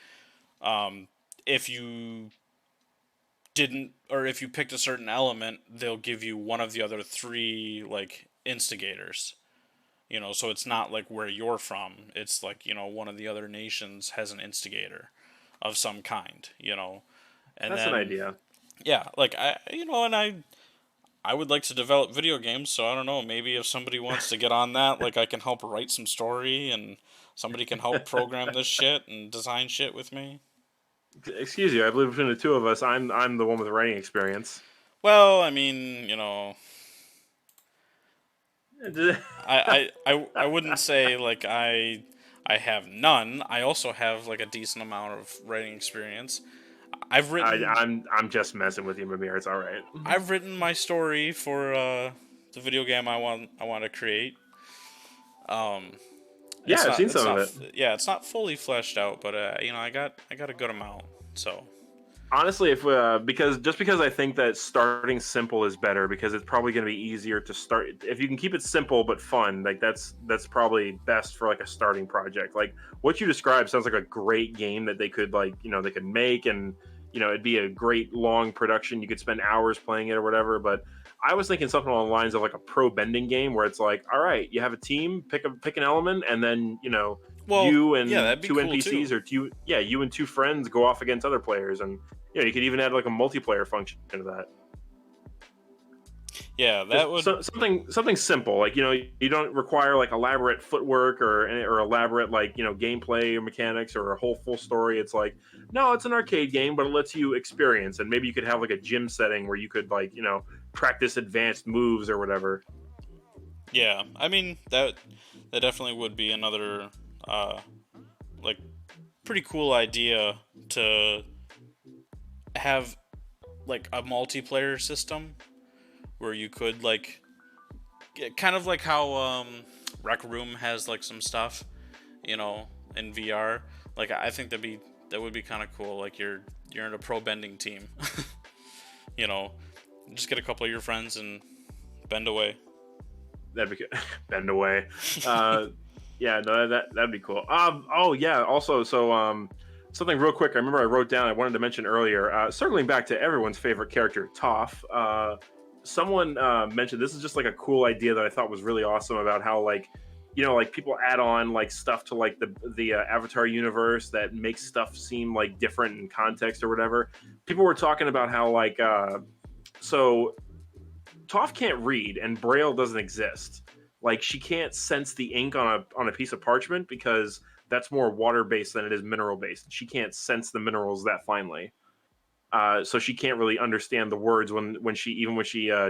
[SPEAKER 1] if you didn't, or if you picked a certain element, they'll give you one of the other three like instigators. So it's not like where you're from. It's like, one of the other nations has an instigator of some kind, and
[SPEAKER 2] That's an
[SPEAKER 1] then
[SPEAKER 2] idea.
[SPEAKER 1] yeah, like and I would like to develop video games, so I don't know, maybe if somebody wants to get on that, like I can help write some story and somebody can help program this shit and design shit with me.
[SPEAKER 2] Excuse you, I believe between the two of us, I'm the one with writing experience.
[SPEAKER 1] Well, I mean, I wouldn't say like I have none. I also have like a decent amount of writing experience. I've written
[SPEAKER 2] I'm just messing with you, Mimir. It's all right.
[SPEAKER 1] I've written my story for the video game I want to create. Um,
[SPEAKER 2] Yeah,
[SPEAKER 1] it's
[SPEAKER 2] I've
[SPEAKER 1] not
[SPEAKER 2] seen
[SPEAKER 1] it's
[SPEAKER 2] some of
[SPEAKER 1] not
[SPEAKER 2] it.
[SPEAKER 1] yeah, it's not fully fleshed out, but I got a good amount. So
[SPEAKER 2] Honestly, if because I think that starting simple is better because it's probably going to be easier to start if you can keep it simple but fun. Like that's probably best for like a starting project. Like what you described sounds like a great game that they could they could make and it'd be a great long production. You could spend hours playing it or whatever. But I was thinking something along the lines of like a pro bending game where it's like, all right, you have a team, pick an element, and then
[SPEAKER 1] well,
[SPEAKER 2] you
[SPEAKER 1] yeah,
[SPEAKER 2] and
[SPEAKER 1] that'd be
[SPEAKER 2] two
[SPEAKER 1] cool too.
[SPEAKER 2] NPCs or you and two friends go off against other players and you could even add like a multiplayer function to that.
[SPEAKER 1] Yeah,
[SPEAKER 2] Just
[SPEAKER 1] that would.
[SPEAKER 2] something simple, like you don't require like elaborate footwork or elaborate like gameplay or mechanics or a whole full story. It's like no, it's an arcade game, but it lets you experience, and maybe you could have like a gym setting where you could like practice advanced moves or whatever.
[SPEAKER 1] Yeah, I mean that definitely would be another uh like pretty cool idea to have like a multiplayer system where you could like kind of like how Rec Room has like some stuff, you know, in VR. Like I think that would be kind of cool. Like you're in a pro bending team, you know, just get a couple of your friends and bend away.
[SPEAKER 2] That'd be good. Bend away. Uh, Yeah, no, that'd be cool. Oh yeah. Also, so something real quick. I remember I wrote down. I wanted to mention earlier. Circling back to everyone's favorite character, Toph. Someone mentioned this is just like a cool idea that I thought was really awesome about how like like people add on like stuff to like the Avatar universe that makes stuff seem like different in context or whatever. People were talking about how like so Toph can't read and Braille doesn't exist. Like she can't sense the ink on a piece of parchment because that's more water based than it is mineral based. She can't sense the minerals that finely. So she can't really understand the words when she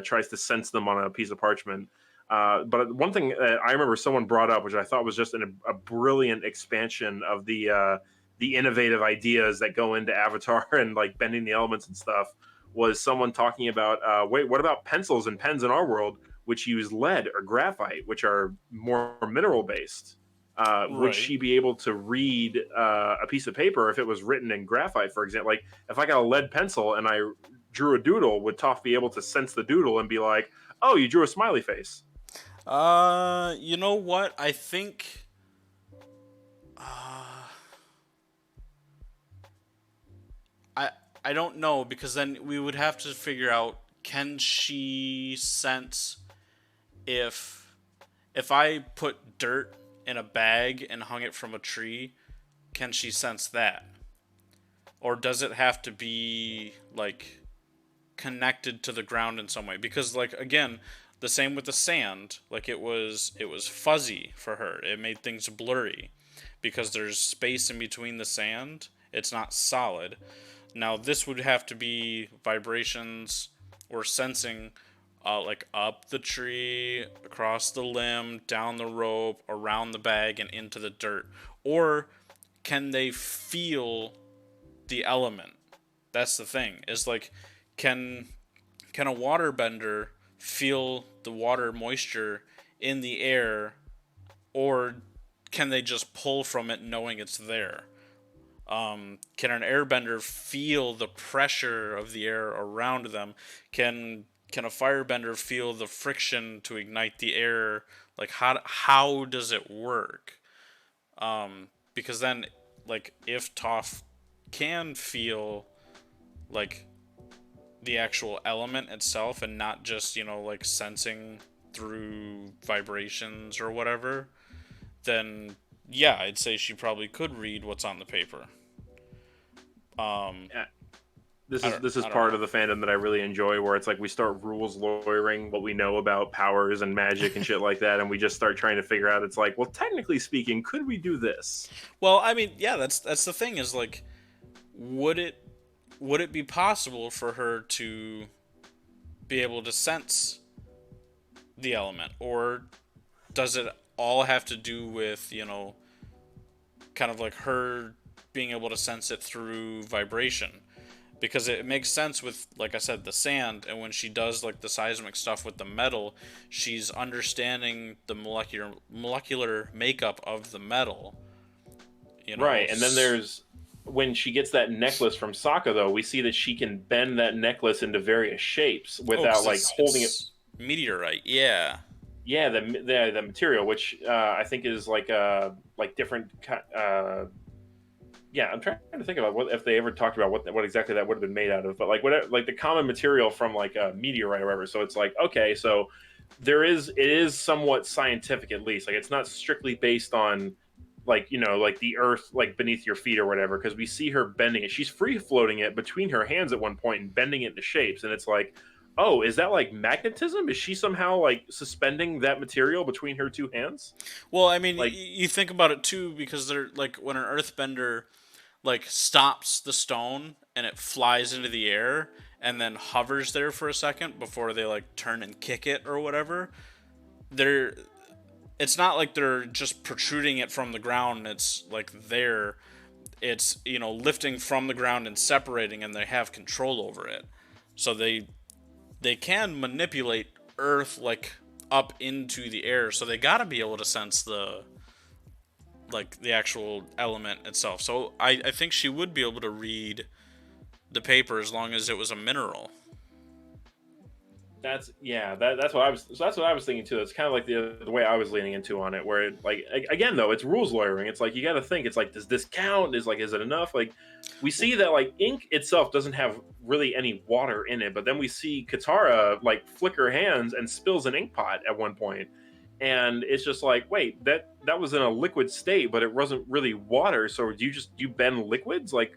[SPEAKER 2] tries to sense them on a piece of parchment. But one thing that I remember someone brought up, which I thought was just a brilliant expansion of the innovative ideas that go into Avatar and like bending the elements and stuff, was someone talking about wait, what about pencils and pens in our world, which use lead or graphite, which are more mineral based? Would
[SPEAKER 1] Right.
[SPEAKER 2] she be able to read a piece of paper if it was written in graphite, for example? Like if I got a lead pencil and I drew a doodle, would Toph be able to sense the doodle and be like, "Oh, you drew a smiley face"?
[SPEAKER 1] You know what? I think uh, I I don't know because then we would have to figure out, can she sense if I put dirt in a bag and hung it from a tree, can she sense that? Or does it have to be like connected to the ground in some way? Because like again, the same with the sand, like it was fuzzy for her. It made things blurry because there's space in between the sand. It's not solid. Now this would have to be vibrations or sensing, like up the tree, across the limb, down the rope, around the bag, and into the dirt. Or can they feel the element? That's the thing. Is like, can a waterbender feel the water moisture in the air, or can they just pull from it knowing it's there? Can an airbender feel the pressure of the air around them? Can a firebender feel the friction to ignite the air? Like how does it work? Because then, like, if Toph can feel like the actual element itself and not just like sensing through vibrations or whatever, then yeah, I'd say she probably could read what's on the paper. Um,
[SPEAKER 2] Yeah, this
[SPEAKER 1] I
[SPEAKER 2] is
[SPEAKER 1] don't
[SPEAKER 2] this is
[SPEAKER 1] I don't
[SPEAKER 2] part
[SPEAKER 1] know.
[SPEAKER 2] of the fandom that I really enjoy, where it's like we start rules lawyering what we know about powers and magic and shit like that, and we just start trying to figure out. It's like, well, technically speaking, could we do this?
[SPEAKER 1] Well, I mean, yeah, that's the thing is like, would it be possible for her to be able to sense the element, or does it all have to do with kind of like her being able to sense it through vibration? Because it makes sense with, like I said, the sand, and when she does like the seismic stuff with the metal, she's understanding the molecular makeup of the metal, you know.
[SPEAKER 2] Right, and then there's when she gets that necklace from Sokka, though, we see that she can bend that necklace into various shapes
[SPEAKER 1] Oh,
[SPEAKER 2] without
[SPEAKER 1] because
[SPEAKER 2] like holding it.
[SPEAKER 1] it's meteorite, yeah.
[SPEAKER 2] Yeah, the material, which I think is like different. Yeah, I'm trying to think about what if they ever talked about what exactly that would have been made out of, but like what like the common material from like a meteorite or whatever. So it's like, okay, so it is somewhat scientific, at least. Like it's not strictly based on like like the earth like beneath your feet or whatever, because we see her bending it. She's free floating it between her hands at one point and bending it into shapes, and it's like, oh, is that like magnetism? Is she somehow like suspending that material between her two hands?
[SPEAKER 1] Well, I mean,
[SPEAKER 2] Like,
[SPEAKER 1] you think about it too, because they're like, when an earthbender like stops the stone and it flies into the air and then hovers there for a second before they like turn and kick it or whatever, they're it's not like they're just protruding it from the ground. It's like there, it's lifting from the ground and separating, and they have control over it. So they can manipulate earth like up into the air, so they got to be able to sense the actual element itself. So I think she would be able to read the paper as long as it was a mineral.
[SPEAKER 2] that's what I was so that's what I was thinking too. It's kind of like the way I was leaning into on it, where again though it's rules lawyering. It's like you got to think. It's like, does this count? Is it enough? Like we see that like ink itself doesn't have really any water in it, but then we see Katara like flick her hands and spills an ink pot at one point, and it's just like, wait, that was in a liquid state, but it wasn't really water. So you bend liquids like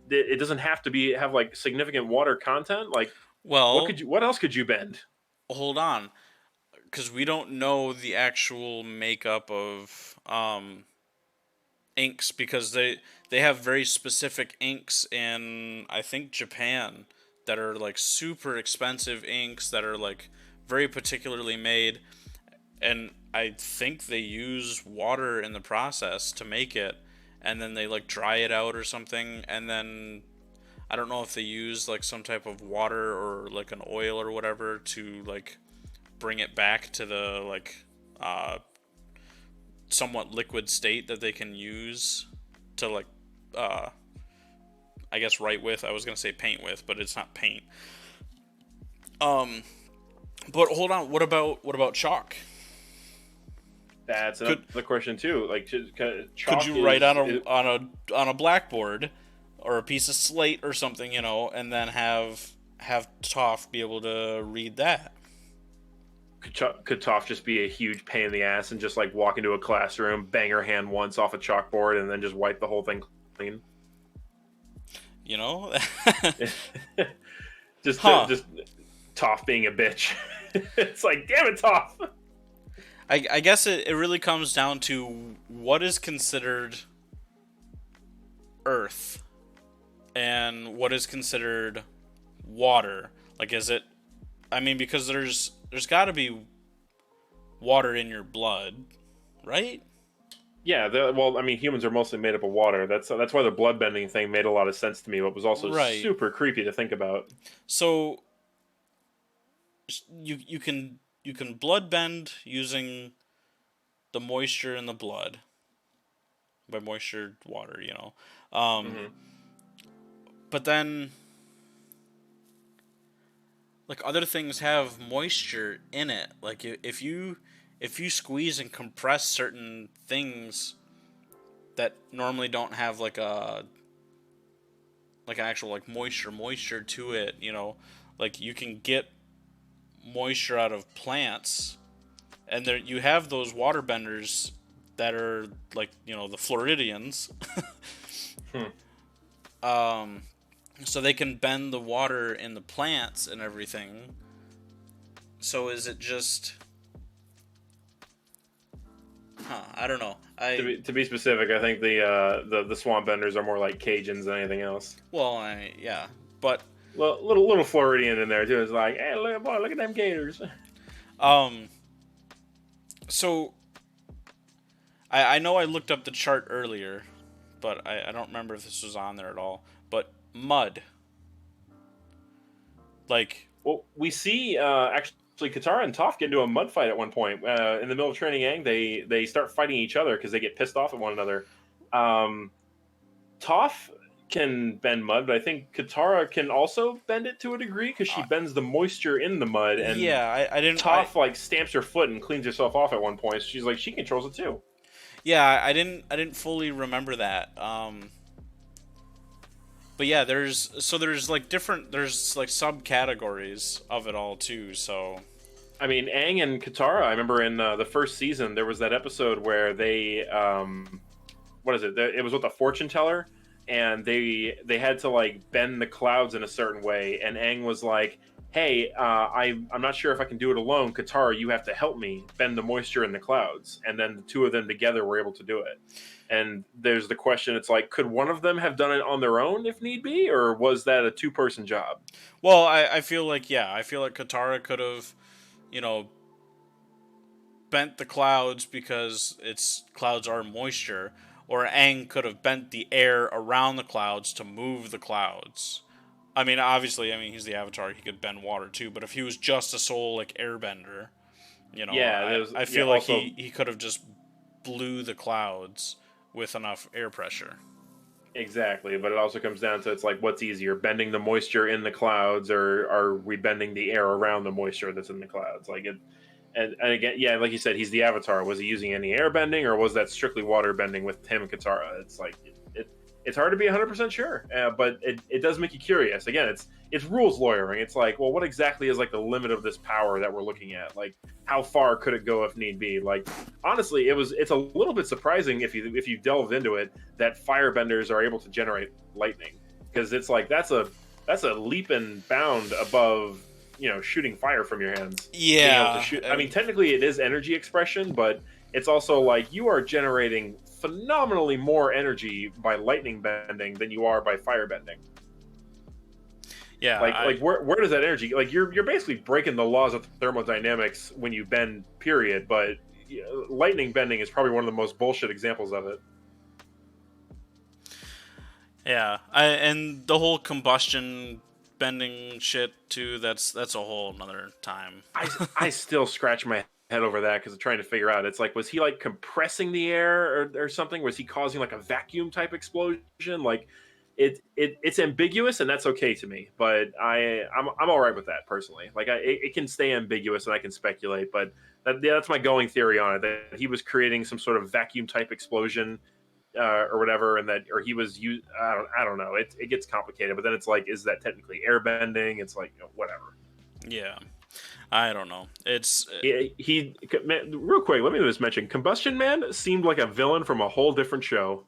[SPEAKER 2] it doesn't have to be have like significant water content like
[SPEAKER 1] Well,
[SPEAKER 2] what else could you bend?
[SPEAKER 1] hold on, because we don't know the actual makeup of inks, because they have very specific inks in, I think, Japan, that are like super expensive inks that are like very particularly made, and I think they use water in the process to make it, and then they like dry it out or something, and then I don't know if they use like some type of water or like an oil or whatever to like bring it back to the like uh somewhat liquid state that they can use to like uh I guess write with. I was gonna say paint with, but it's not paint. Um, but hold on, what about chalk?
[SPEAKER 2] That's
[SPEAKER 1] Could
[SPEAKER 2] another question too. Like
[SPEAKER 1] could
[SPEAKER 2] chalk
[SPEAKER 1] you write on
[SPEAKER 2] is
[SPEAKER 1] a blackboard or a piece of slate or something, and then have Toph be able to read that?
[SPEAKER 2] could Toph just be a huge pain in the ass and just like walk into a classroom, bang her hand once off a chalkboard, and then just wipe the whole thing clean?
[SPEAKER 1] You know? Huh.
[SPEAKER 2] Just Toph being a bitch. It's like, damn it, Toph.
[SPEAKER 1] I guess it really comes down to what is considered earth and what is considered water. Like, is it? I mean, because there's got to be water in your blood, right?
[SPEAKER 2] Yeah, well, I mean, humans are mostly made up of water. That's why the bloodbending thing made a lot of sense to me, but was also
[SPEAKER 1] Right.
[SPEAKER 2] super creepy to think about.
[SPEAKER 1] So you can blood bend using the moisture in the blood. By moisture, water. Um,
[SPEAKER 2] Hmm.
[SPEAKER 1] but then like other things have moisture in it. Like if you squeeze and compress certain things that normally don't have like an actual like moisture to it, like you can get moisture out of plants, and there you have those water benders that are like the Floridians.
[SPEAKER 2] Hmm.
[SPEAKER 1] um so they can bend the water in the plants and everything. So is it just, I don't know.
[SPEAKER 2] To be specific, I think the swamp benders are more like Cajuns than anything else.
[SPEAKER 1] Yeah, but
[SPEAKER 2] Little Floridian in there too. It's like, hey, look, boy, look at them gators.
[SPEAKER 1] um so I know I looked up the chart earlier, but I don't remember if this was on there at all. But mud, like,
[SPEAKER 2] Well, we see actually Katara and Toph get into a mud fight at one point in the middle of training Aang. They start fighting each other because they get pissed off at one another. Um, Toph can bend mud, but I think Katara can also bend it to a degree because she
[SPEAKER 1] uh,
[SPEAKER 2] bends the moisture in the mud, and
[SPEAKER 1] yeah, I didn't
[SPEAKER 2] Toph like stamps her foot and cleans herself off at one point. So she's like she controls it too.
[SPEAKER 1] yeah, I didn't fully remember that. But yeah, there's like there's like subcategories of it all too. So
[SPEAKER 2] I mean, Aang and Katara. I remember in the first season there was that episode where they what is it? It was with a fortune teller, and they had to like bend the clouds in a certain way. And Aang was like, "Hey, I'm not sure if I can do it alone. Katara, you have to help me bend the moisture in the clouds." And then the two of them together were able to do it. And there's the question: it's like, could one of them have done it on their own if need be, or was that a two-person job?
[SPEAKER 1] well, I feel like, yeah, I feel like Katara could have, you know, bent the clouds because its clouds are moisture, or Aang could have bent the air around the clouds to move the clouds. I mean, obviously, he's the Avatar; he could bend water too. But if he was just a soul like Airbender,
[SPEAKER 2] Yeah,
[SPEAKER 1] I
[SPEAKER 2] there's
[SPEAKER 1] I
[SPEAKER 2] yeah.
[SPEAKER 1] feel like
[SPEAKER 2] Also,
[SPEAKER 1] he could have just blew the clouds with enough air pressure.
[SPEAKER 2] Exactly, but it also comes down to it's like what's easier, bending the moisture in the clouds, or are we bending the air around the moisture that's in the clouds? Like it, and again, yeah, like you said, he's the Avatar. Was he using any air bending, or was that strictly water bending with him and Katara? It's like it's hard to be 100% sure, but it does make you curious. Again, it's rules lawyering. It's like, well, what exactly is like the limit of this power that we're looking at? Like, how far could it go if need be? Like, honestly, it's a little bit surprising if you delve into it that firebenders are able to generate lightning, because it's like that's a leap and bound above shooting fire from your hands, being able to
[SPEAKER 1] Yeah,
[SPEAKER 2] shoot. I mean, technically it is energy expression, but it's also like you are generating phenomenally more energy by lightning bending than you are by fire bending.
[SPEAKER 1] yeah,
[SPEAKER 2] Like where does that energy, like you're basically breaking the laws of thermodynamics when you bend, period. But lightning bending is probably one of the most bullshit examples of it.
[SPEAKER 1] yeah. And the whole combustion bending shit too. That's a whole another time.
[SPEAKER 2] I still scratch my head over that because I'm trying to figure out. It's like, was he like compressing the air, or something? Was he causing like a vacuum type explosion? Like, it's ambiguous, and that's okay to me. But I'm all right with that personally. Like, it can stay ambiguous, and I can speculate. But that's my going theory on it. That he was creating some sort of vacuum type explosion, or whatever, and that, or he was used. I don't know. It gets complicated. But then it's like, is that technically air bending? It's like, whatever.
[SPEAKER 1] Yeah, I don't know. It's
[SPEAKER 2] Man, real quick, let me just mention Combustion Man seemed like a villain from a whole different show.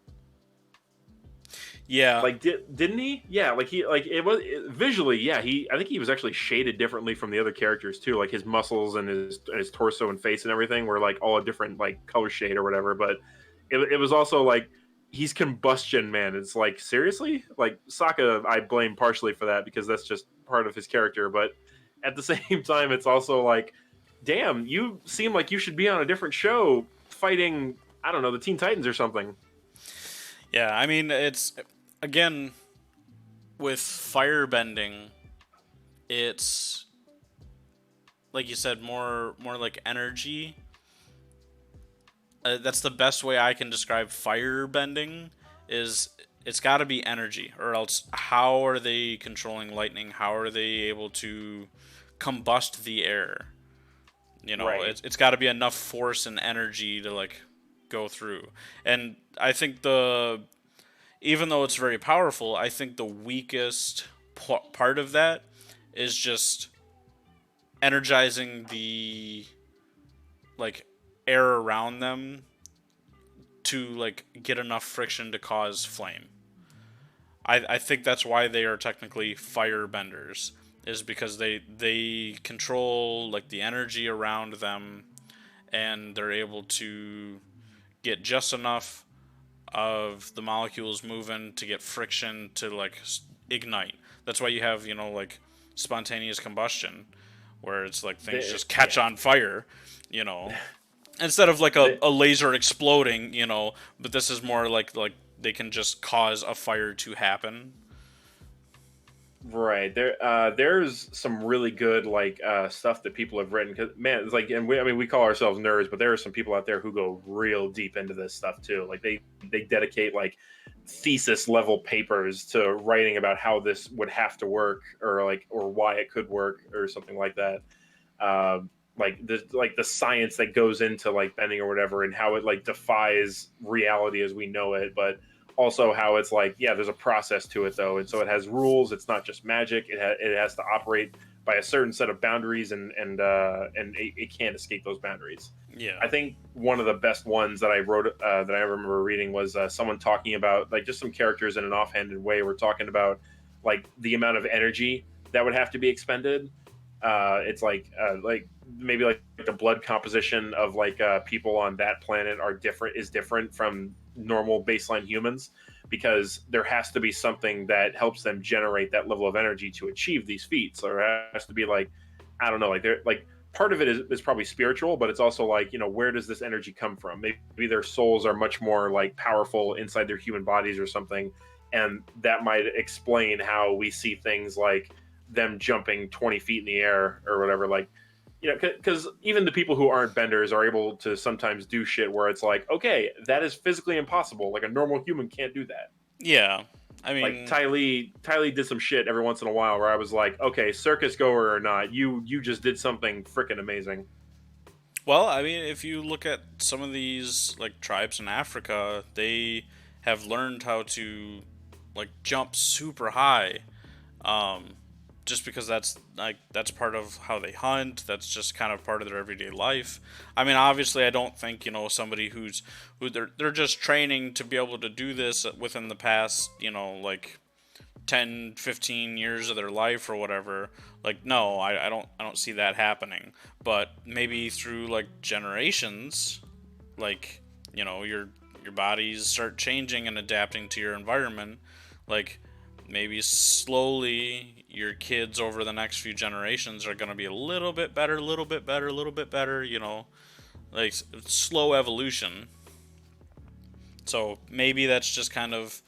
[SPEAKER 1] yeah,
[SPEAKER 2] Like, didn't he? Yeah, like it was visually. Yeah, I think he was actually shaded differently from the other characters too. Like his muscles and his torso and face and everything were like all a different like color shade or whatever. But it was also like he's Combustion Man. It's like, seriously, like Sokka, I blame partially for that because that's just part of his character. But at the same time, it's also like, damn, you seem like you should be on a different show fighting, I don't know, the Teen Titans or something.
[SPEAKER 1] yeah. I mean, it's again with firebending. It's like you said, more like energy. That's the best way I can describe fire bending. Is it's got to be energy, or else how are they controlling lightning? How are they able to combust the air?
[SPEAKER 2] Right.
[SPEAKER 1] It's got to be enough force and energy to like go through. And I think the even though it's very powerful, I think the weakest part of that is just energizing the like air around them to like get enough friction to cause flame. I think that's why they are technically fire benders, is because they control like the energy around them, and they're able to get just enough of the molecules moving to get friction to like ignite. That's why you have like spontaneous combustion, where it's like things just catch
[SPEAKER 2] Yeah.
[SPEAKER 1] on fire, you know, instead of like a laser exploding, but this is more like they can just cause a fire to happen.
[SPEAKER 2] Right. There's some really good like stuff that people have written. Cause man, it's like, and I mean, we call ourselves nerds, but there are some people out there who go real deep into this stuff too. Like they dedicate like thesis level papers to writing about how this would have to work, or like, or why it could work, or something like that. Like the science that goes into like bending or whatever, and how it like defies reality as we know it, but also how it's like, yeah, there's a process to it though, and so it has rules. It's not just magic. It has to operate by a certain set of boundaries, and it can't escape those boundaries.
[SPEAKER 1] Yeah.
[SPEAKER 2] I think one of the best ones that I wrote, that I remember reading, was someone talking about like just some characters in an offhanded way. We're talking about like the amount of energy that would have to be expended. It's like maybe like the blood composition of like people on that planet is different from normal baseline humans, because there has to be something that helps them generate that level of energy to achieve these feats. So there has to be like, I don't know, like they're like, part of it is probably spiritual, but it's also like, where does this energy come from? Maybe their souls are much more like powerful inside their human bodies or something, and that might explain how we see things like them jumping 20 feet in the air or whatever. Like, because even the people who aren't benders are able to sometimes do shit where it's like, okay, that is physically impossible. Like a normal human can't do that.
[SPEAKER 1] Yeah, I
[SPEAKER 2] Like
[SPEAKER 1] mean,
[SPEAKER 2] Ty Lee did some shit every once in a while where I was like, okay, circus goer or not, you just did something freaking amazing.
[SPEAKER 1] well, I mean, if you look at some of these like tribes in Africa, they have learned how to like jump super high. Um, just because that's part of how they hunt. That's just kind of part of their everyday life. I mean, obviously, I don't think somebody who they're just training to be able to do this within the past like 10, 15 years of their life or whatever. Like, no, I don't see that happening. But maybe through like generations, like your bodies start changing and adapting to your environment. Like, maybe slowly your kids over the next few generations are going to be a little bit better, a little bit better, a little bit better, like slow evolution. So maybe that's just kind of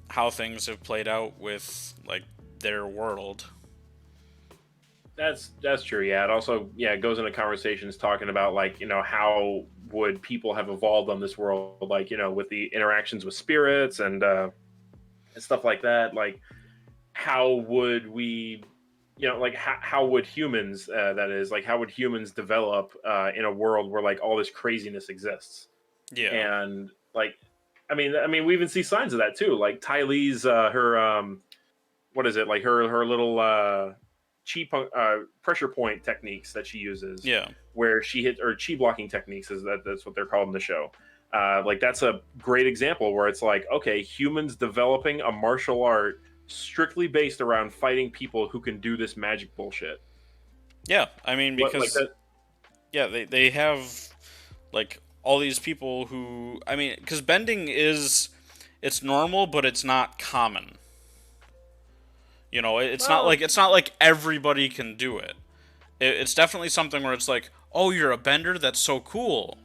[SPEAKER 1] how things have played out with like their world.
[SPEAKER 2] That's true. Yeah. It also it goes into conversations talking about like how would people have evolved on this world, like with the interactions with spirits and stuff like that. Like how would we like how would humans that is like how would humans develop in a world where like all this craziness exists
[SPEAKER 1] Yeah.
[SPEAKER 2] and like I mean we even see signs of that too, like Ty Lee's her what is it, like her little pressure point techniques that she uses,
[SPEAKER 1] Yeah.
[SPEAKER 2] where she hit or chi blocking techniques is that's what they're called in the show. Like that's a great example where it's like, okay, humans developing a martial art strictly based around fighting people who can do this magic bullshit.
[SPEAKER 1] Yeah. I mean,
[SPEAKER 2] What like
[SPEAKER 1] because
[SPEAKER 2] that?
[SPEAKER 1] yeah, they have like all these people who I mean, because bending is it's normal, but it's not common.
[SPEAKER 2] Well,
[SPEAKER 1] It's not like everybody can do it. It's definitely something where it's like, oh, you're a bender. That's so cool.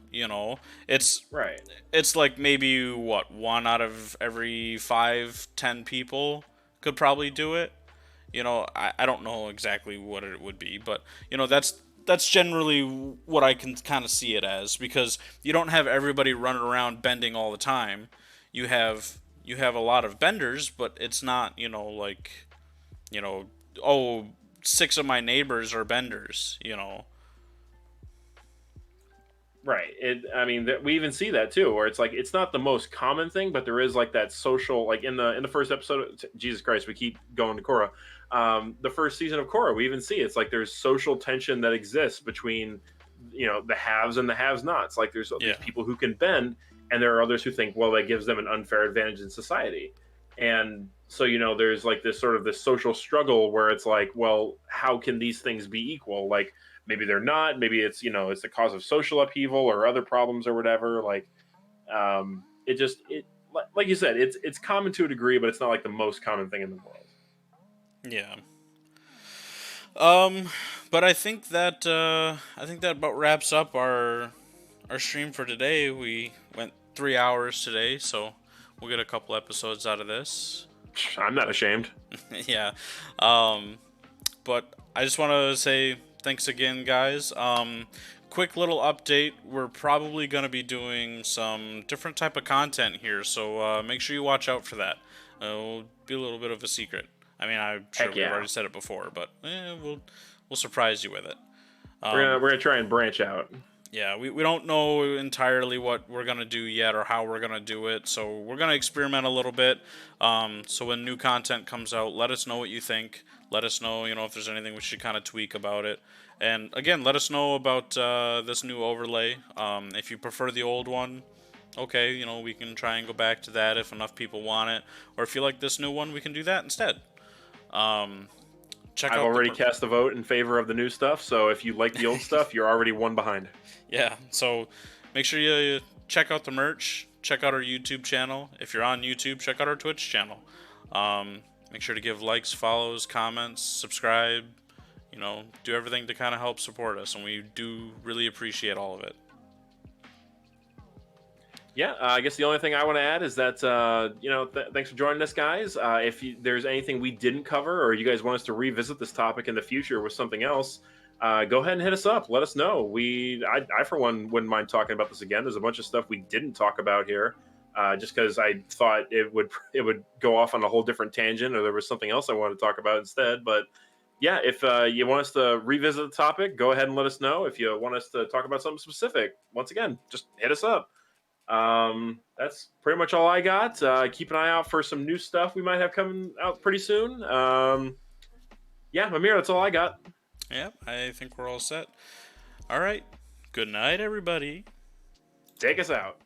[SPEAKER 1] It's
[SPEAKER 2] right.
[SPEAKER 1] it's like maybe what, one out of every 5, 10 people could probably do it. I don't know exactly what it would be, but that's generally what I can kind of see it as, because you don't have everybody running around bending all the time. You have you have a lot of benders, but it's not like you know oh, 6 of my neighbors are benders.
[SPEAKER 2] Right. I mean, we even see that too, where it's like it's not the most common thing, but there is like that social, like in the first episode. Jesus Christ, we keep going to Korra. The first season of Korra, we even see it's like there's social tension that exists between the haves and the have-nots. Like there's
[SPEAKER 1] Yeah.
[SPEAKER 2] people who can bend, and there are others who think, well, that gives them an unfair advantage in society. And so there's like this sort of this social struggle where it's like, well, how can these things be equal? Like maybe they're not, maybe it's the cause of social upheaval or other problems or whatever, like it just it like you said, it's common to a degree, but it's not like the most common thing in the world.
[SPEAKER 1] Yeah. Um, but I think that about wraps up our stream for today. We went 3 hours today, so we'll get a couple episodes out of this.
[SPEAKER 2] I'm not ashamed.
[SPEAKER 1] Yeah. Um, but I just want to say thanks again, guys. Quick little update. We're probably going to be doing some different type of content here, so make sure you watch out for that. It'll be a little bit of a secret. I mean, I'm sure
[SPEAKER 2] Heck
[SPEAKER 1] we've
[SPEAKER 2] yeah.
[SPEAKER 1] already said it before, but we'll surprise you with it.
[SPEAKER 2] We're gonna try and branch out.
[SPEAKER 1] Yeah, we don't know entirely what we're gonna do yet or how we're gonna do it, so we're gonna experiment a little bit. So when new content comes out, let us know what you think. Let us know, if there's anything we should kind of tweak about it. And again, let us know about this new overlay. If you prefer the old one, okay, we can try and go back to that if enough people want it. Or if you like this new one, we can do that instead. Um, check
[SPEAKER 2] I've
[SPEAKER 1] out the
[SPEAKER 2] already cast a vote in favor of the new stuff, so if you like the old stuff, you're already one behind.
[SPEAKER 1] Yeah, so make sure you check out the merch, check out our YouTube channel. If you're on YouTube, check out our Twitch channel. Make sure to give likes, follows, comments, subscribe. Do everything to kind of help support us, and we do really appreciate all of it.
[SPEAKER 2] Yeah, I guess the only thing I want to add is that thanks for joining us, guys. If there's anything we didn't cover, or you guys want us to revisit this topic in the future with something else, go ahead and hit us up. Let us know. I for one wouldn't mind talking about this again. There's a bunch of stuff we didn't talk about here just because I thought it would go off on a whole different tangent, or there was something else I wanted to talk about instead. But yeah, if you want us to revisit the topic, go ahead and let us know. If you want us to talk about something specific, once again, just hit us up. That's pretty much all I got. Keep an eye out for some new stuff we might have coming out pretty soon. Yeah, Mimir, that's all I got.
[SPEAKER 1] Yep, I think we're all set. All right. Good night, everybody.
[SPEAKER 2] Take us out.